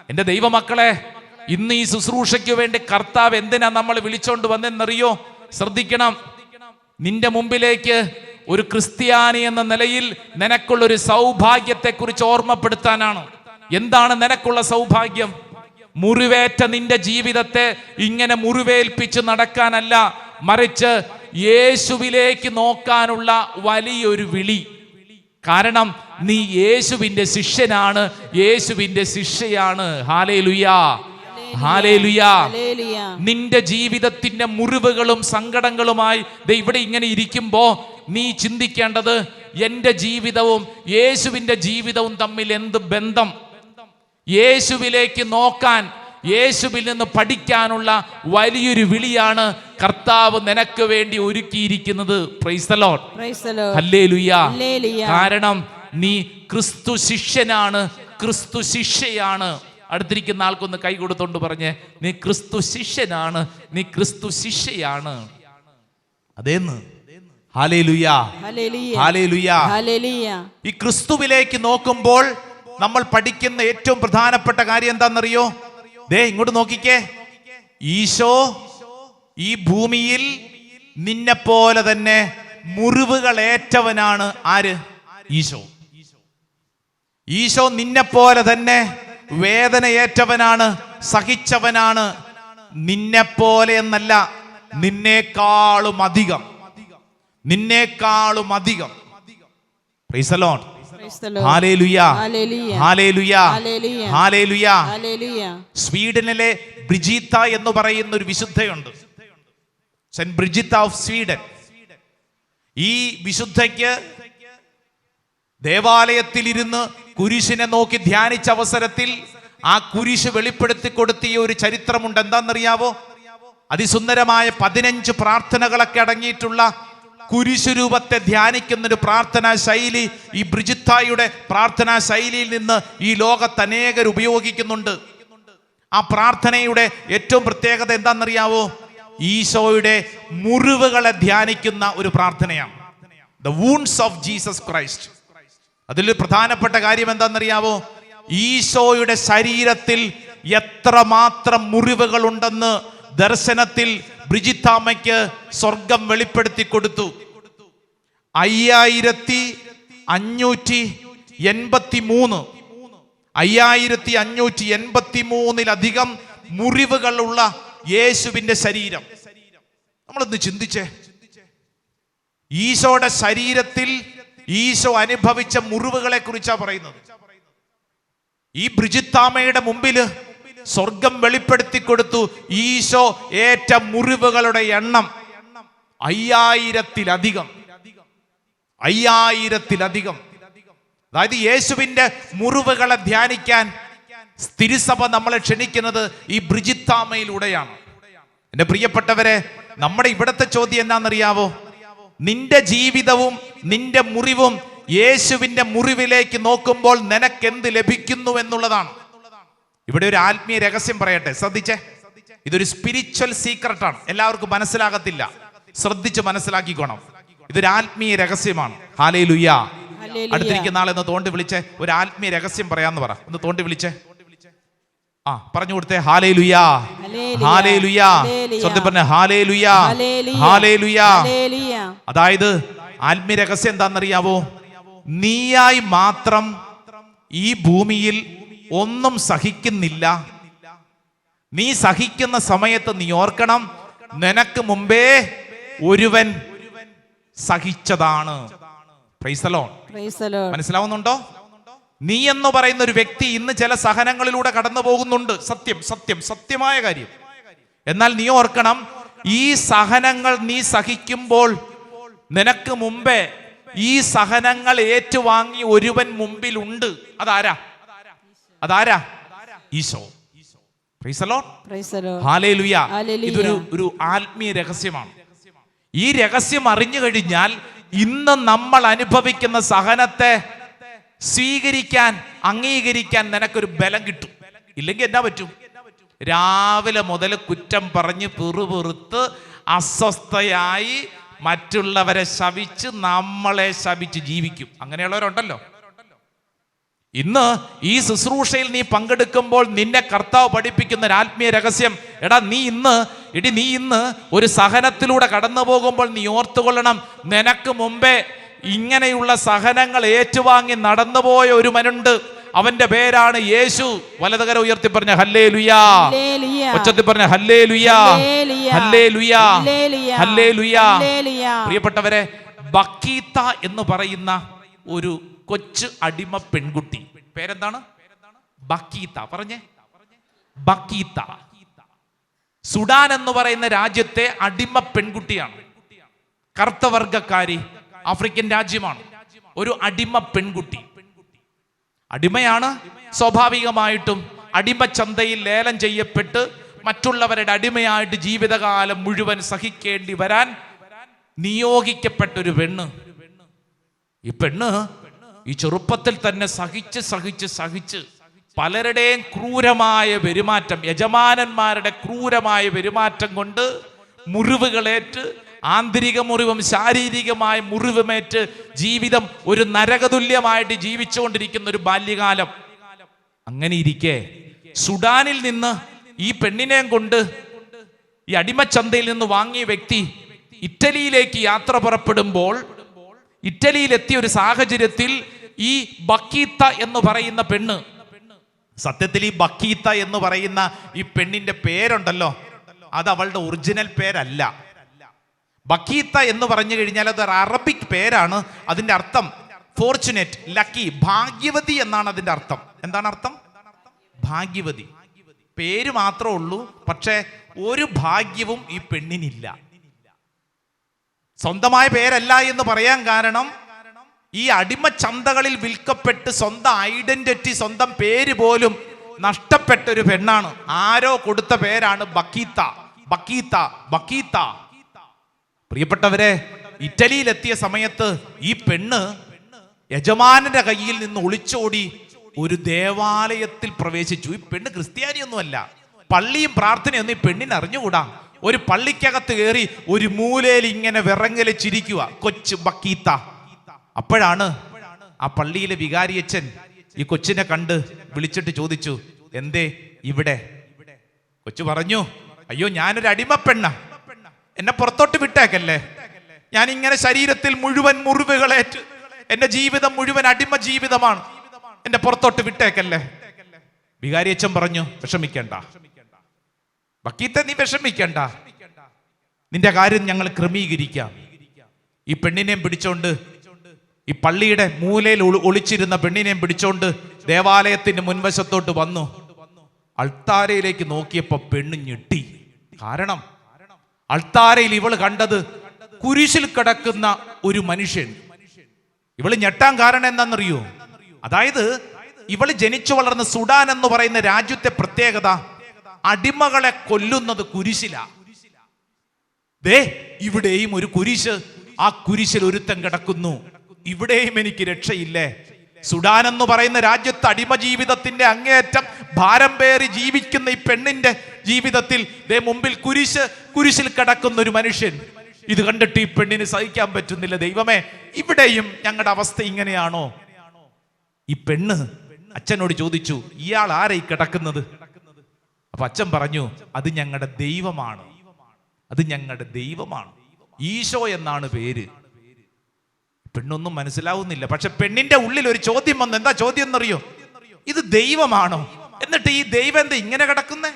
Speaker 1: എൻ്റെ ദൈവമക്കളെ, ഇന്ന് ഈ ശുശ്രൂഷയ്ക്ക് വേണ്ടി കർത്താവ് എന്തിനാ നമ്മൾ വിളിച്ചോണ്ട് വന്നെന്നറിയോ? ശ്രദ്ധിക്കണം. നിന്റെ മുമ്പിലേക്ക് ഒരു ക്രിസ്ത്യാനി എന്ന നിലയിൽ നിനക്കുള്ളൊരു സൗഭാഗ്യത്തെക്കുറിച്ച് ഓർമ്മപ്പെടുത്താനാണ്. എന്താണ് നിനക്കുള്ള സൗഭാഗ്യം? മുറിവേറ്റ നിന്റെ ജീവിതത്തെ ഇങ്ങനെ മുറിവേൽപ്പിച്ച് നടക്കാനല്ല, മറിച്ച് യേശുവിലേക്ക് നോക്കാനുള്ള വലിയൊരു വിളി. കാരണം നീ യേശുവിന്റെ ശിഷ്യനാണ്, യേശുവിന്റെ ശിഷ്യയാണ്. ഹല്ലേലൂയാ, ഹല്ലേലൂയാ.
Speaker 2: Hallelujah.
Speaker 1: നിന്റെ ജീവിതത്തിന്റെ മുറിവുകളും സങ്കടങ്ങളുമായി ദേ ഇവിടെ ഇങ്ങനെ ഇരിക്കുമ്പോ നീ ചിന്തിക്കേണ്ടത്, എൻ്റെ ജീവിതവും യേശുവിന്റെ ജീവിതവും തമ്മിൽ എന്ത് ബന്ധം? യേശുവിലേക്ക് നോക്കാൻ, യേശുവിൽ നിന്ന് പഠിക്കാനുള്ള വലിയൊരു വിളിയാണ് കർത്താവ് നിനക്ക് വേണ്ടി ഒരുക്കിയിരിക്കുന്നത്. Price the Lord.
Speaker 2: Praise the Lord.
Speaker 1: Hallelujah.
Speaker 2: Hallelujah.
Speaker 1: കാരണം നീ ക്രിസ്തു ശിഷ്യനാണ്, ക്രിസ്തു ശിഷ്യയാണ്. അടുത്തിരിക്കുന്ന ആൾക്കൊന്ന് കൈ കൊടുത്തോണ്ട് പറഞ്ഞേ, നീ ക്രിസ്തു ശിഷ്യനാണ്, നീ ക്രിസ്തു ശിഷ്യയാണ്. അതേന്ന്. Hallelujah,
Speaker 2: Hallelujah.
Speaker 1: ഹല്ലേലൂയ.
Speaker 2: Hallelujah.
Speaker 1: ഈ ക്രിസ്തുവിലേക്ക് നോക്കുമ്പോൾ നമ്മൾ പഠിക്കുന്ന ഏറ്റവും പ്രധാനപ്പെട്ട കാര്യം എന്താണെന്നറിയോ? ദേ ഇങ്ങോട്ട് നോക്കിക്കേ. ഈശോ ഈ ഭൂമിയിൽ നിന്നെ പോലെ തന്നെ മുറിവുകൾ ഏറ്റവനാണ്. ആര്? ഈശോ. ഈശോ നിന്നെ പോലെ തന്നെ വേദനയേറ്റവനാണ്, സഹിച്ചവനാണ്. നിന്നെ പോലെ എന്നല്ല, നിന്നേക്കാളും അധികം, നിന്നേക്കാളും അധികം. Price the Lord.
Speaker 2: Praise the Lord.
Speaker 1: Hallelujah,
Speaker 2: Hallelujah.
Speaker 1: Hallelujah,
Speaker 2: Hallelujah.
Speaker 1: Hallelujah.
Speaker 2: Hallelujah.
Speaker 1: സ്വീഡനിലെ Brigitha എന്ന് പറയുന്ന ഒരു വിശുദ്ധയുണ്ട്, സെന്റ് ബ്രിജിത്ത ഓഫ് സ്വീഡൻ. ഈ വിശുദ്ധയ്ക്ക് ദേവാലയത്തിലിരുന്ന് കുരിശിനെ നോക്കി ധ്യാനിച്ച അവസരത്തിൽ ആ കുരിശ് വെളിപ്പെടുത്തി കൊടുത്തിയ ഒരു ചരിത്രമുണ്ട്. എന്താണെന്നറിയാവോ? അതിസുന്ദരമായ 15 പ്രാർത്ഥനകളൊക്കെ അടങ്ങിയിട്ടുള്ള കുരിശുരൂപത്തെ ധ്യാനിക്കുന്ന ഒരു പ്രാർത്ഥനാ ശൈലി ഈ ബ്രിജിത്തായുടെ പ്രാർത്ഥനാ ശൈലിയിൽ നിന്ന് ഈ ലോകത്ത് അനേകർ ഉപയോഗിക്കുന്നുണ്ട്. ആ പ്രാർത്ഥനയുടെ ഏറ്റവും പ്രത്യേകത എന്താണെന്നറിയാവോ? ഈശോയുടെ മുറിവുകളെ ധ്യാനിക്കുന്ന ഒരു പ്രാർത്ഥനയാണ്. The wounds of Jesus Christ. അതിൽ പ്രധാനപ്പെട്ട കാര്യം എന്താണെന്നറിയാവോ? ഈശോയുടെ ശരീരത്തിൽ എത്രമാത്രം മുറിവുകൾ ഉണ്ടെന്ന് ദർശനത്തിൽ ബ്രിജിത്താമ്മയ്ക്ക് സ്വർഗം വെളിപ്പെടുത്തി കൊടുത്തു. 5583 മുറിവുകളുള്ള യേശുവിന്റെ ശരീരം. നമ്മളൊന്ന് ചിന്തിച്ചേ. ഈശോയുടെ ശരീരത്തിൽ ഈശോ അനുഭവിച്ച മുറിവുകളെ കുറിച്ചാണ് പറയുന്നത്. ഈ ബ്രിജിത്താമ്മയുടെ മുമ്പില് സ്വർഗം വെളിപ്പെടുത്തി കൊടുത്തു ഈശോ ഏറ്റ മുറിവുകളുടെ എണ്ണം 5000-ലധികം. അതായത് യേശുവിന്റെ മുറിവുകളെ ധ്യാനിക്കാൻ തിരുസഭ നമ്മളെ ക്ഷണിക്കുന്നത് ഈ ബ്രിജിത്താമ്മയിലൂടെയാണ്. എന്റെ പ്രിയപ്പെട്ടവരെ, നമ്മുടെ ഇവിടത്തെ ചോദ്യം എന്താണെന്നറിയാവോ? നിന്റെ ജീവിതവും നിന്റെ മുറിവും യേശുവിന്റെ മുറിവിലേക്ക് നോക്കുമ്പോൾ നിനക്കെന്ത് ലഭിക്കുന്നു എന്നുള്ളതാണ്. ഇവിടെ ഒരു ആത്മീയ രഹസ്യം പറയട്ടെ, ശ്രദ്ധിച്ചേ. ഇതൊരു സ്പിരിച്വൽ സീക്രട്ടാണ്, എല്ലാവർക്കും മനസ്സിലാകത്തില്ല. ശ്രദ്ധിച്ച് മനസ്സിലാക്കിക്കോണം. ഇതൊരു ആത്മീയ രഹസ്യമാണ്. ഹല്ലേലൂയ. അടുത്തിരിക്കുന്ന ആളെന്ന് തോണ്ടി വിളിച്ചേ, ഒരു ആത്മീയ രഹസ്യം പറയാന്ന് പറ. ഒന്ന് തോണ്ടി വിളിച്ചേ. ആ പറഞ്ഞു കൊടുത്തേ. Hallelujah, hallelujah. ശ്രദ്ധ പറഞ്ഞ ഹല്ലേലൂയ, ഹല്ലേലൂയ. അതായത് ആത്മീയ രഹസ്യം എന്താണെന്നറിയാവോ? നീയായി മാത്രം ഈ ഭൂമിയിൽ ഒന്നും സഹിക്കുന്നില്ല. നീ സഹിക്കുന്ന സമയത്ത് നീ ഓർക്കണം, നിനക്ക് മുമ്പേ ഒരുവൻ സഹിച്ചതാണ്. Price the Lord. മനസ്സിലാവുന്നുണ്ടോ? നീ എന്ന് പറയുന്ന ഒരു വ്യക്തി ഇന്ന് ചില സഹനങ്ങളിലൂടെ കടന്നു പോകുന്നുണ്ട്. സത്യമായ കാര്യം. എന്നാൽ നീ ഓർക്കണം, ഈ സഹനങ്ങൾ നീ സഹിക്കുമ്പോൾ നിനക്ക് മുമ്പേ ഈ സഹനങ്ങൾ ഏറ്റുവാങ്ങി ഒരുവൻ മുമ്പിലുണ്ട്. അതാരാ? Eesho. Praise the Lord. Hallelujah. ഇതൊരു ആത്മീയ രഹസ്യമാണ്. ഈ രഹസ്യം അറിഞ്ഞു കഴിഞ്ഞാൽ ഇന്ന് നമ്മൾ അനുഭവിക്കുന്ന സഹനത്തെ സ്വീകരിക്കാൻ, അംഗീകരിക്കാൻ നിനക്കൊരു ബലം കിട്ടും. ഇല്ലെങ്കിൽ എന്നാ പറ്റും? രാവിലെ മുതൽ കുറ്റം പറഞ്ഞ് പിറുപിറുത്ത് അസ്വസ്ഥയായി മറ്റുള്ളവരെ ശപിച്ച് നമ്മളെ ശപിച്ച് ജീവിക്കും. അങ്ങനെയുള്ളവരുണ്ടല്ലോ. ഇന്ന് ഈ ശുശ്രൂഷയിൽ നീ പങ്കെടുക്കുമ്പോൾ നിന്നെ കർത്താവ് പഠിപ്പിക്കുന്ന ഒരു ആത്മീയ രഹസ്യം, നീ ഇന്ന് ഒരു സഹനത്തിലൂടെ കടന്നു പോകുമ്പോൾ നീ ഓർത്തുകൊള്ളണം, നിനക്ക് മുമ്പേ ഇങ്ങനെയുള്ള സഹനങ്ങൾ ഏറ്റുവാങ്ങി നടന്നുപോയ ഒരുവനുണ്ട്. അവന്റെ പേരാണ് യേശു. വലതുകര ഉയർത്തി പറഞ്ഞ ഹല്ലേലൂയാ, ഉച്ചത്തിൽ പറഞ്ഞ ഹല്ലേലൂയാ, ഹല്ലേലൂയാ, ഹല്ലേലൂയാ. പ്രിയപ്പെട്ടവരെ, ബക്കീത്ത എന്ന് പറയുന്ന ഒരു കൊച്ചു അടിമ പെൺകുട്ടി, പേരെന്താണ്? ബക്കീത്ത. പറഞ്ഞേ, ബക്കീത്ത. സുഡാൻ എന്ന് പറയുന്ന രാജ്യത്തെ അടിമ പെൺകുട്ടിയാണ്. കറുത്തവർഗക്കാരി, ആഫ്രിക്കൻ രാജ്യമാണ്. ഒരു അടിമ പെൺകുട്ടി. അടിമയാണ്. സ്വാഭാവികമായിട്ടും അടിമച്ചന്തയിൽ ലേലം ചെയ്യപ്പെട്ട് മറ്റുള്ളവരുടെ അടിമയായിട്ട് ജീവിതകാലം മുഴുവൻ സഹിക്കേണ്ടി വരാൻ നിയോഗിക്കപ്പെട്ടൊരു പെണ്ണ്. ഈ പെണ്ണ് ഈ ചെറുപ്പത്തിൽ തന്നെ സഹിച്ച് പലരുടെയും ക്രൂരമായ പെരുമാറ്റം, യജമാനന്മാരുടെ ക്രൂരമായ പെരുമാറ്റം കൊണ്ട് മുറിവുകളേറ്റ്, ആന്തരിക മുറിവും ശാരീരികമായ മുറിവുമേറ്റ് ജീവിതം ഒരു നരകതുല്യമായിട്ട് ജീവിച്ചുകൊണ്ടിരിക്കുന്ന ഒരു ബാല്യകാലം. അങ്ങനെ ഇരിക്കെ സുഡാനിൽ നിന്ന് ഈ പെണ്ണിനെയും കൊണ്ട് ഈ അടിമച്ചന്തയിൽ നിന്ന് വാങ്ങിയ വ്യക്തി ഇറ്റലിയിലേക്ക് യാത്ര പുറപ്പെടുമ്പോൾ ഇറ്റലിയിലെത്തിയ ഒരു സാഹചര്യത്തിൽ ഈ ബക്കീത്ത എന്ന് പറയുന്ന പെണ്ണ്, സത്യത്തിൽ ഈ ബക്കീത്ത എന്ന് പറയുന്ന ഈ പെണ്ണിന്റെ പേരുണ്ടല്ലോ, അത് അവളുടെ ഒറിജിനൽ പേരല്ല. ബക്കീത്ത എന്ന് പറഞ്ഞു കഴിഞ്ഞാൽ അതൊരു അറബിക് പേരാണ്. അതിന്റെ അർത്ഥം ഫോർച്ചുനേറ്റ്, ലക്കി, ഭാഗ്യവതി എന്നാണ് അതിന്റെ അർത്ഥം. എന്താണ് അർത്ഥം? ഭാഗ്യവതി. പേര് മാത്രമേ ഉള്ളൂ, പക്ഷെ ഒരു ഭാഗ്യവും ഈ പെണ്ണിനില്ല. സ്വന്തമായ പേരല്ല എന്ന് പറയാൻ കാരണം, ഈ അടിമച്ചന്തകളിൽ വിൽക്കപ്പെട്ട് സ്വന്തം ഐഡന്റിറ്റി, സ്വന്തം പേര് പോലും നഷ്ടപ്പെട്ട ഒരു പെണ്ണാണ്. ആരോ കൊടുത്ത പേരാണ് ബക്കീത്ത, ബക്കീത്ത, ബക്കീത്ത. പ്രിയപ്പെട്ടവരെ, ഇറ്റലിയിലെത്തിയ സമയത്ത് ഈ പെണ്ണ് യജമാനന്റെ കയ്യിൽ നിന്ന് ഒളിച്ചോടി ഒരു ദേവാലയത്തിൽ പ്രവേശിച്ചു. ഈ പെണ്ണ് ക്രിസ്ത്യാനിയൊന്നുമല്ല, പള്ളിയും പ്രാർത്ഥനയൊന്നും ഈ പെണ്ണിന് അറിഞ്ഞുകൂടാ. ഒരു പള്ളിക്കകത്ത് കയറി ഒരു മൂലയിൽ ഇങ്ങനെ വിറങ്ങല് ചിരിക്കുക, കൊച്ചു ബക്കീത്ത. അപ്പോഴാണ് ആ പള്ളിയിലെ വികാരിയച്ഛൻ ഈ കൊച്ചിനെ കണ്ട് വിളിച്ചിട്ട് ചോദിച്ചു, എന്തേ ഇവിടെ? കൊച്ചു പറഞ്ഞു, അയ്യോ, ഞാനൊരു അടിമപ്പെണ്ണ, എന്നെ പുറത്തോട്ട് വിട്ടേക്കല്ലേ. ഞാൻ ഇങ്ങനെ ശരീരത്തിൽ മുഴുവൻ മുറിവുകളേറ്റ്, എന്റെ ജീവിതം മുഴുവൻ അടിമ ജീവിതമാണ്, എന്റെ പുറത്തോട്ട് വിട്ടേക്കല്ലേ. വികാരിയച്ഛൻ പറഞ്ഞു, വിഷമിക്കണ്ട ബക്കീത്ത, നീ വിഷമിക്കണ്ട, നിന്റെ കാര്യം ഞങ്ങൾ ക്രമീകരിക്കാം. ഈ പെണ്ണിനെയും പിടിച്ചോണ്ട്, ഈ പള്ളിയുടെ മൂലയിൽ ഒളിച്ചിരുന്ന പെണ്ണിനെയും പിടിച്ചോണ്ട് ദേവാലയത്തിന്റെ മുൻവശത്തോട്ട് വന്നു. അൾത്താരയിലേക്ക് നോക്കിയപ്പോ പെണ്ണ് ഞെട്ടി. കാരണം അൾത്താരയിൽ ഇവള് കണ്ടത് കുരിശിൽ കിടക്കുന്ന ഒരു മനുഷ്യൻ. ഇവള് ഞെട്ടാൻ കാരണം എന്താണെന്നറിയോ? അതായത് ഇവള് ജനിച്ചു വളർന്ന സുഡാൻ എന്ന് പറയുന്ന രാജ്യത്തെ പ്രത്യേകത, അടിമകളെ കൊല്ലുന്നത് കുരിശിലാ. ദേ ഇവിടെയും ഒരു കുരിശ്, ആ കുരിശിൽ ഒരുത്തൻ കിടക്കുന്നു. ഇവിടെയും എനിക്ക് രക്ഷയില്ലേ? സുഡാൻ എന്ന് പറയുന്ന രാജ്യത്ത് അടിമ ജീവിതത്തിന്റെ അങ്ങേയറ്റം ഭാരം പേറി ജീവിക്കുന്ന ഈ പെണ്ണിന്റെ ജീവിതത്തിൽ ദേ മുമ്പിൽ കുരിശിൽ കിടക്കുന്ന ഒരു മനുഷ്യൻ. ഇത് കണ്ടിട്ട് ഈ പെണ്ണിന് സഹിക്കാൻ പറ്റുന്നില്ല. ദൈവമേ, ഇവിടെയും ഞങ്ങളുടെ അവസ്ഥ ഇങ്ങനെയാണോ? ഈ പെണ്ണ് അച്ഛനോട് ചോദിച്ചു, ഇയാൾ ആരായി കിടക്കുന്നത്? അപ്പൊ അച്ഛൻ പറഞ്ഞു, അത് ഞങ്ങളുടെ ദൈവമാണ്, അത് ഞങ്ങളുടെ ദൈവമാണ്, ഈശോ എന്നാണ് പേര്. പെണ്ണൊന്നും മനസ്സിലാവുന്നില്ല. പക്ഷെ പെണ്ണിന്റെ ഉള്ളിൽ ഒരു ചോദ്യം വന്നു. എന്താ ചോദ്യം എന്നറിയോ? ഇത് ദൈവമാണോ? എന്നിട്ട് ഈ ദൈവം എന്താ ഇങ്ങനെ കിടക്കുന്നേ?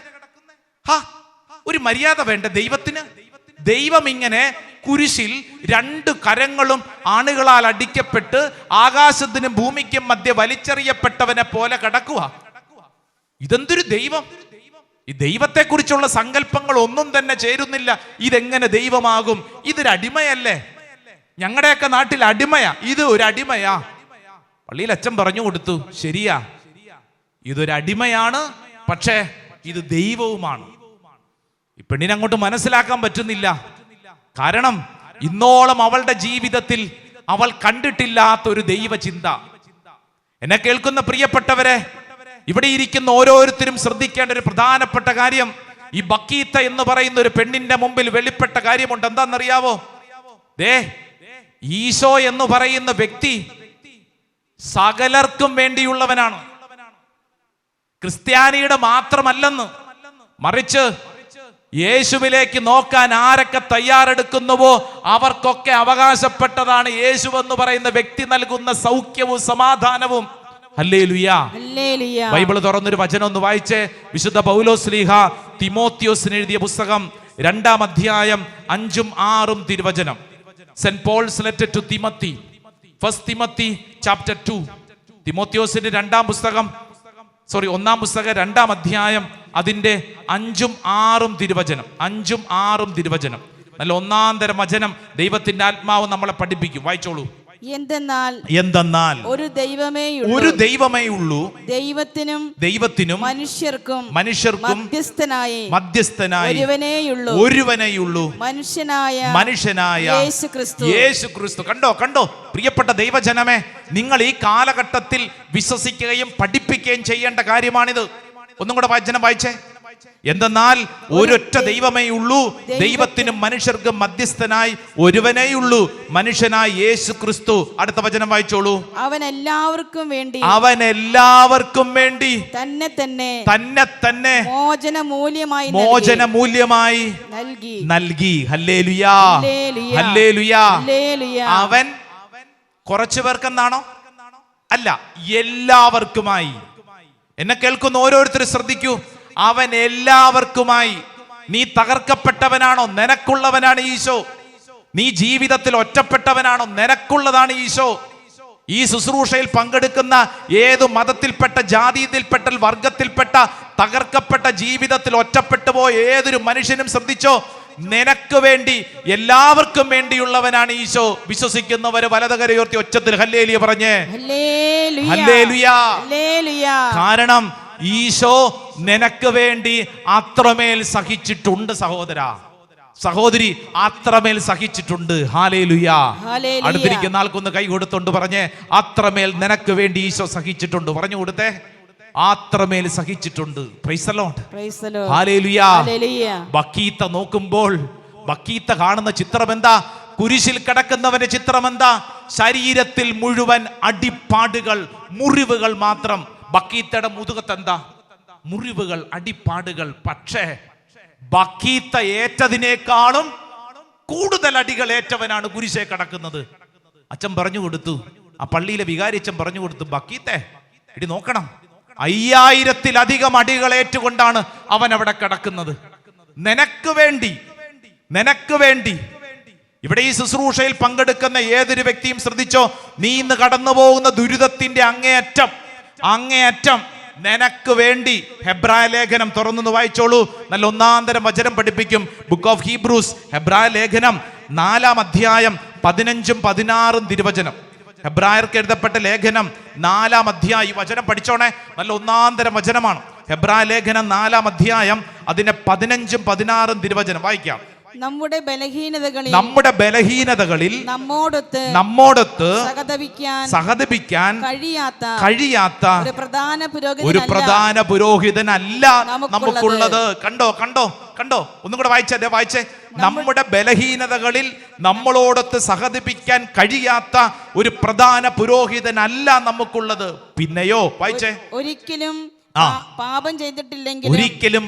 Speaker 1: ഒരു മര്യാദ വേണ്ട ദൈവത്തിന്. ദൈവം ഇങ്ങനെ കുരിശിൽ രണ്ട് കരങ്ങളും ആണുകളാൽ അടിക്കപ്പെട്ട് ആകാശത്തിനും ഭൂമിക്കും മധ്യ വലിച്ചെറിയപ്പെട്ടവനെ പോലെ കിടക്കുക. ഇതെന്തൊരു ദൈവം? ഈ ദൈവത്തെ കുറിച്ചുള്ള സങ്കല്പങ്ങൾ ഒന്നും തന്നെ ചേരുന്നില്ല. ഇതെങ്ങനെ ദൈവമാകും? ഇതൊരു അടിമയല്ലേ? ഞങ്ങളുടെയൊക്കെ നാട്ടിൽ അടിമയാ, ഇത് ഒരു അടിമയാ. പള്ളിയിൽ അച്ഛൻ പറഞ്ഞു കൊടുത്തു, ശരിയാ, ഇതൊരു അടിമയാണ്, പക്ഷേ ഇത് ദൈവവുമാണ്. ഈ പെണ്ണിനെ അങ്ങോട്ട് മനസ്സിലാക്കാൻ പറ്റുന്നില്ല. കാരണം ഇന്നോളം അവളുടെ ജീവിതത്തിൽ അവൾ കണ്ടിട്ടില്ലാത്ത ഒരു ദൈവചിന്ത. എന്നെ കേൾക്കുന്ന പ്രിയപ്പെട്ടവരെ, ഇവിടെ ഇരിക്കുന്ന ഓരോരുത്തരും ശ്രദ്ധിക്കേണ്ട ഒരു പ്രധാനപ്പെട്ട കാര്യം, ഈ ബക്കീത്ത എന്ന് പറയുന്ന ഒരു പെണ്ണിന്റെ മുമ്പിൽ വെളിപ്പെട്ട കാര്യമുണ്ട്. എന്താണെന്നറിയാവോ? ഈശോ എന്ന് പറയുന്ന വ്യക്തി സകലർക്കും വേണ്ടിയുള്ളവനാണ്. ക്രിസ്ത്യാനിയുടെ മാത്രമല്ലെന്ന്, മറിച്ച് യേശുവിലേക്ക് നോക്കാൻ ആരൊക്കെ തയ്യാറെടുക്കുന്നുവോ അവർക്കൊക്കെ അവകാശപ്പെട്ടതാണ് യേശു എന്ന് പറയുന്ന വ്യക്തി നൽകുന്ന സൗഖ്യവും സമാധാനവും. ഹല്ലേലൂയാ. ബൈബിൾ തുറന്നൊരു വചനം ഒന്ന് വായിച്ചേ. വിശുദ്ധ പൗലോസ്ലീഹ തിമോത്തിയോസിന് എഴുതിയ പുസ്തകം 2-ാം അധ്യായം 5-6 തിരുവചനം. Saint Paul's letter to Timothy, first Timothy chapter 2. തിമോത്തിയോസിന്റെ 1-ാം പുസ്തകം 2-ാം അധ്യായം അതിന്റെ 5-6 തിരുവചനം. 5-6 തിരുവചനം. നല്ല ഒന്നാം തരം വചനം. ദൈവത്തിന്റെ ആത്മാവ് നമ്മളെ പഠിപ്പിക്കും. വായിച്ചോളൂ.
Speaker 2: എന്തെന്നാൽ ഒരു ദൈവമേ ഉള്ളൂ, ദൈവത്തിനും മനുഷ്യർക്കും മധ്യസ്ഥനായി ഒരുവനേയുള്ളൂ, മനുഷ്യനായ യേശു ക്രിസ്തു. കണ്ടോ പ്രിയപ്പെട്ട ദൈവജനമേ, നിങ്ങൾ ഈ കാലഘട്ടത്തിൽ വിശ്വസിക്കുകയും പഠിപ്പിക്കുകയും ചെയ്യേണ്ട കാര്യമാണിത്. ഒന്നും കൂടെ വചനം വായിച്ചേ. എന്തെന്നാൽ ഒരൊറ്റ ദൈവമേ ഉള്ളൂ, ദൈവത്തിനും മനുഷ്യർക്കും മധ്യസ്ഥനായി ഒരുവനേയുള്ളൂ, മനുഷ്യനായ യേശു ക്രിസ്തു. അടുത്ത വചനം വായിച്ചോളൂ. അവൻ എല്ലാവർക്കും വേണ്ടി തന്നെ മോചനമൂല്യമായി നൽകി. ഹല്ലേലൂയാ, ഹല്ലേലൂയാ. അവൻ കുറച്ചു പേർക്കെന്നാണോ? അല്ല, എല്ലാവർക്കുമായി. എന്നെ കേൾക്കുന്ന ഓരോരുത്തരും ശ്രദ്ധിക്കൂ. അവൻ എല്ലാവർക്കുമായി. നീ തകർക്കപ്പെട്ടവനാണോ? നിനക്കുള്ളവനാണ് ഈശോ. നീ ജീവിതത്തിൽ ഒറ്റപ്പെട്ടവനാണോ? നിനക്കുള്ളതാണ് ഈശോ. ഈ ശുശ്രൂഷയിൽ പങ്കെടുക്കുന്ന ഏതു മതത്തിൽപ്പെട്ട, ജാതിയിൽപ്പെട്ട, വർഗത്തിൽപ്പെട്ട, തകർക്കപ്പെട്ട, ജീവിതത്തിൽ ഒറ്റപ്പെട്ടു പോയ ഏതൊരു മനുഷ്യനും ശ്രദ്ധിച്ചോ, നിനക്ക് വേണ്ടി, എല്ലാവർക്കും വേണ്ടിയുള്ളവനാണ് ഈശോ. വിശ്വസിക്കുന്നവര് വലതുകരയോർത്തി ഒച്ചത്തിൽ ഹല്ലേലൂയ പറഞ്ഞേ. ഹല്ലേലൂയാ. കാരണം ഈശോ നിനക്ക് വേണ്ടി അത്രമേൽ സഹിച്ചിട്ടുണ്ട്. സഹോദരി, അത്രമേൽ സഹിച്ചിട്ടുണ്ട്. ഹല്ലേലൂയാ. അടുത്തിരിക്കുന്ന ആൾക്കൊന്ന് കൈ കൊടുത്തോണ്ട് പറഞ്ഞേ, അത്രമേൽ നിനക്ക് വേണ്ടി ഈശോ സഹിച്ചിട്ടുണ്ട്. പറഞ്ഞു കൊടുത്തേ, അത്രമേൽ സഹിച്ചിട്ടുണ്ട്. Praise the Lord. Hallelujah. Bakhita നോക്കുമ്പോൾ ബക്കീത്ത കാണുന്ന ചിത്രം എന്താ? കുരിശിൽ കിടക്കുന്നവന്റെ ചിത്രം എന്താ? ശരീരത്തിൽ മുഴുവൻ അടിപ്പാടുകൾ, മുറിവുകൾ മാത്രം. ബക്കീത്തയുടെ മുതുകത്ത് എന്താ? മുറിവുകൾ, അടിപ്പാടുകൾ. പക്ഷേ ബക്കീത്ത ഏറ്റതിനേക്കാളും കൂടുതൽ അടികൾ ഏറ്റവനാണ് കുരിശേ കിടക്കുന്നത്. അച്ഛൻ പറഞ്ഞു കൊടുത്തു, ആ പള്ളിയിലെ വികാരി അച്ഛൻ പറഞ്ഞു കൊടുത്തു, ബക്കീത്തെ ഇടി നോക്കണം, 5000-ത്തിലധികം അടികൾ ഏറ്റുകൊണ്ടാണ് അവൻ അവിടെ കിടക്കുന്നത്. നിനക്ക് വേണ്ടി. ഇവിടെ ഈ ശുശ്രൂഷയിൽ പങ്കെടുക്കുന്ന ഏതൊരു വ്യക്തിയും ശ്രദ്ധിച്ചോ, നീ ഇന്ന് കടന്നു പോകുന്ന ദുരിതത്തിന്റെ അങ്ങേയറ്റം നിനക്ക് വേണ്ടി. ഹെബ്രായ ലേഖനം തുറന്നു വായിച്ചോളൂ. നല്ല ഒന്നാന്തരം വചനം പഠിപ്പിക്കും. ബുക്ക് ഓഫ് ഹീബ്രൂസ്, ഹെബ്രായ ലേഖനം 4-ാം അധ്യായം 15-16 തിരുവചനം. ഹെബ്രായർക്ക് എഴുതപ്പെട്ട ലേഖനം 4-ാം അധ്യായം. ഈ വചനം പഠിച്ചോണേ, നല്ല ഒന്നാന്തരം വചനമാണ്. ഹെബ്രായ ലേഖനം 4-ാം അധ്യായം അതിന്റെ 15-16 തിരുവചനം വായിക്കാം. നമ്മുടെ ബലഹീനതകളിൽ നമ്മോടൊത്ത് സഹതപിക്കാൻ കഴിയാത്ത ഒരു പ്രധാന പുരോഹിതനല്ല നമുക്കുള്ളത്. കണ്ടോ ഒന്നും കൂടെ വായിച്ചേ. നമ്മുടെ ബലഹീനതകളിൽ നമ്മളോടൊത്ത് സഹതപിക്കാൻ കഴിയാത്ത ഒരു പ്രധാന പുരോഹിതനല്ല നമുക്കുള്ളത്. പിന്നെയോ വായിച്ചേ. ഒരിക്കലും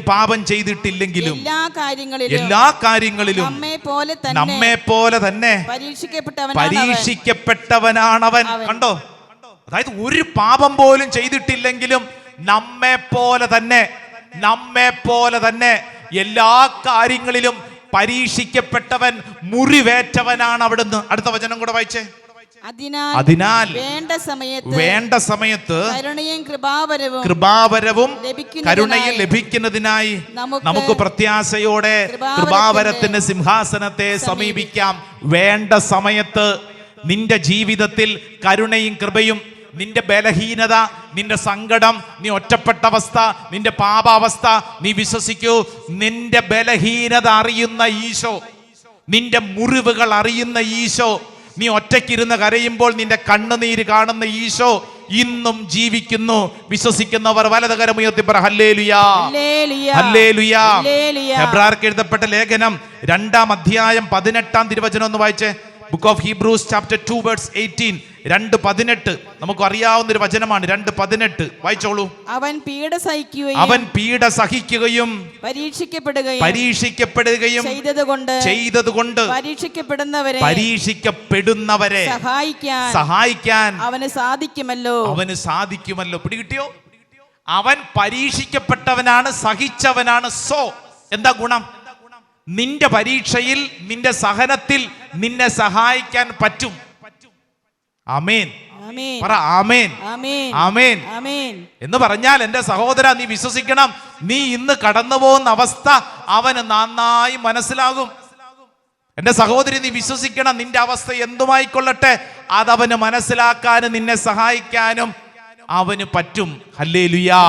Speaker 2: പാപം ചെയ്തിട്ടില്ലെങ്കിലും എല്ലാ കാര്യങ്ങളിലും നമ്മെ പോലെ തന്നെ പരീക്ഷിക്കപ്പെട്ടവനാണവൻ. കണ്ടോ, അതായത് ഒരു പാപം പോലും ചെയ്തിട്ടില്ലെങ്കിലും നമ്മെ പോലെ തന്നെ എല്ലാ കാര്യങ്ങളിലും പരീക്ഷിക്കപ്പെട്ടവൻ, മുറിവേറ്റവനാണ് അവിടുന്ന്. അടുത്ത വചനം കൂടെ വായിച്ചേ. അതിനാൽ വേണ്ട സമയത്ത് കൃപാവരവും കരുണയും ലഭിക്കുന്നതിനായി നമുക്ക് പ്രത്യാശയോടെ കൃപാവരത്തിന്റെ സിംഹാസനത്തെ സമീപിക്കാം. വേണ്ട സമയത്ത് നിന്റെ ജീവിതത്തിൽ കരുണയും കൃപയും, നിന്റെ ബലഹീനത, നിന്റെ സങ്കടം, നീ ഒറ്റപ്പെട്ട അവസ്ഥ, നിന്റെ പാപാവസ്ഥ, നീ വിശ്വസിക്കൂ, നിന്റെ ബലഹീനത അറിയുന്ന ഈശോ, നിന്റെ മുറിവുകൾ അറിയുന്ന ഈശോ, നീ ഒറ്റയ്ക്കിരുന്ന് കരയുമ്പോൾ നിന്റെ കണ്ണുനീര് കാണുന്ന ഈശോ,
Speaker 1: ഇന്നും ജീവിക്കുന്നു. വിശ്വസിക്കുന്നവർ വലതുകരം ഉയർത്തി പറ ഹല്ലേലൂയാ,
Speaker 3: ഹല്ലേലൂയ,
Speaker 1: ഹല്ലേലൂയാ.
Speaker 3: ഹല്ലേലൂയ.
Speaker 1: ഹെബ്രായർക്ക് എഴുതപ്പെട്ട ലേഖനം 2-ാം അധ്യായം 18-ാം തിരുവചനം ഒന്ന് വായിച്ചേ. Book of Hebrews chapter 2 verse 18. 2:18 നമുക്ക് അറിയാവുന്ന ഒരു വചനമാണ്. 2:18 വായിച്ചോളൂ.
Speaker 3: അവൻ പീഡ സഹിക്കുകയും
Speaker 1: അവൻ പീഡ സഹിക്കുകയും പരീക്ഷിക്കപ്പെടുകയും ചെയ്തതുകൊണ്ട് പരീക്ഷിക്കപ്പെടുന്നവരെ സഹായിക്കാൻ അവന് സാധിക്കുമല്ലോ. പിടികിട്ടിയോ? അവൻ പരീക്ഷിക്കപ്പെട്ടവനാണ്, സഹിച്ചവനാണ്. സോ എന്താ ഗുണം? നിന്റെ പരീക്ഷയിൽ, നിന്റെ സഹനത്തിൽ നിന്നെ സഹായിക്കാൻ പറ്റും. ആമേൻ പറ. ആമേൻ, ആമേൻ എന്ന് പറഞ്ഞാൽ എൻ്റെ സഹോദര, നീ വിശ്വസിക്കണം, നീ ഇന്ന് കടന്നു പോകുന്ന അവസ്ഥ അവന് നന്നായി മനസ്സിലാകും. എൻ്റെ സഹോദരി, നീ വിശ്വസിക്കണം, നിന്റെ അവസ്ഥ എന്തുമായിക്കൊള്ളട്ടെ, അതവന് മനസ്സിലാക്കാനും നിന്നെ സഹായിക്കാനും അവന് പറ്റും. ഹല്ലേലൂയാ.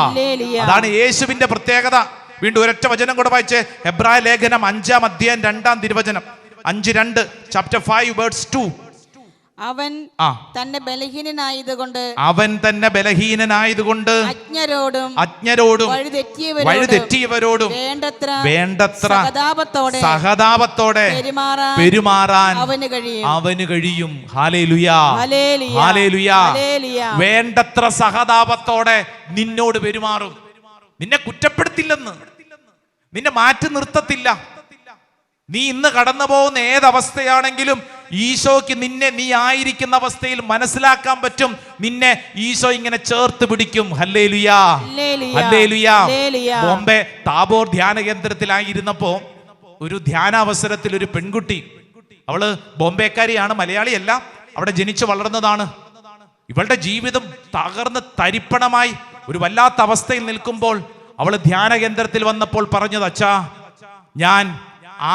Speaker 1: അതാണ് യേശുവിന്റെ പ്രത്യേകത. വീണ്ടും ഒരൊറ്റ വചനം കൂടെ വായിച്ചേ. ഹെബ്രായ ലേഖനം 5-ാം അധ്യായം 2-ാം തിരുവചനം. 5:2 ചാപ്റ്റർ 5 വേഴ്സ് 2.
Speaker 3: അവൻ തന്നെ ബലഹീനനായതുകൊണ്ട് അജ്ഞരോടും വഴിതെറ്റിയവരോടും വേണ്ടത്ര സഹതാപത്തോടെ പെരുമാറാൻ അവന് കഴിയും. ഹല്ലേലൂയാ, ഹല്ലേലൂയാ. വേണ്ടത്ര സഹതാപത്തോടെ നിന്നോട് പെരുമാറും. നിന്നെ കുറ്റപ്പെടുത്തില്ലെന്ന്, നിന്നെ മാറ്റി നിർത്തത്തില്ല. നീ ഇന്ന് കടന്നു പോകുന്ന ഏതവസ്ഥയാണെങ്കിലും ഈശോയ്ക്ക് നിന്നെ, നീ ആയിരിക്കുന്ന അവസ്ഥയിൽ മനസ്സിലാക്കാൻ പറ്റും. നിന്നെ ഈശോ ഇങ്ങനെ ചേർത്ത് പിടിക്കും. ഹല്ലേലൂയാ, ഹല്ലേലൂയാ. ബോംബെ താബോർ ധ്യാന കേന്ദ്രത്തിലായിരുന്നപ്പോ ഒരു ധ്യാനാവസരത്തിൽ ഒരു പെൺകുട്ടി, അവള് ബോംബെക്കാരിയാണ്, മലയാളിയല്ല, അവിടെ ജനിച്ചു വളർന്നതാണ്. ഇവളുടെ ജീവിതം തകർന്ന് തരിപ്പണമായി ഒരു വല്ലാത്ത അവസ്ഥയിൽ നിൽക്കുമ്പോൾ അവൾ ധ്യാന കേന്ദ്രത്തിൽ വന്നപ്പോൾ പറഞ്ഞത്, അച്ഛാ, ഞാൻ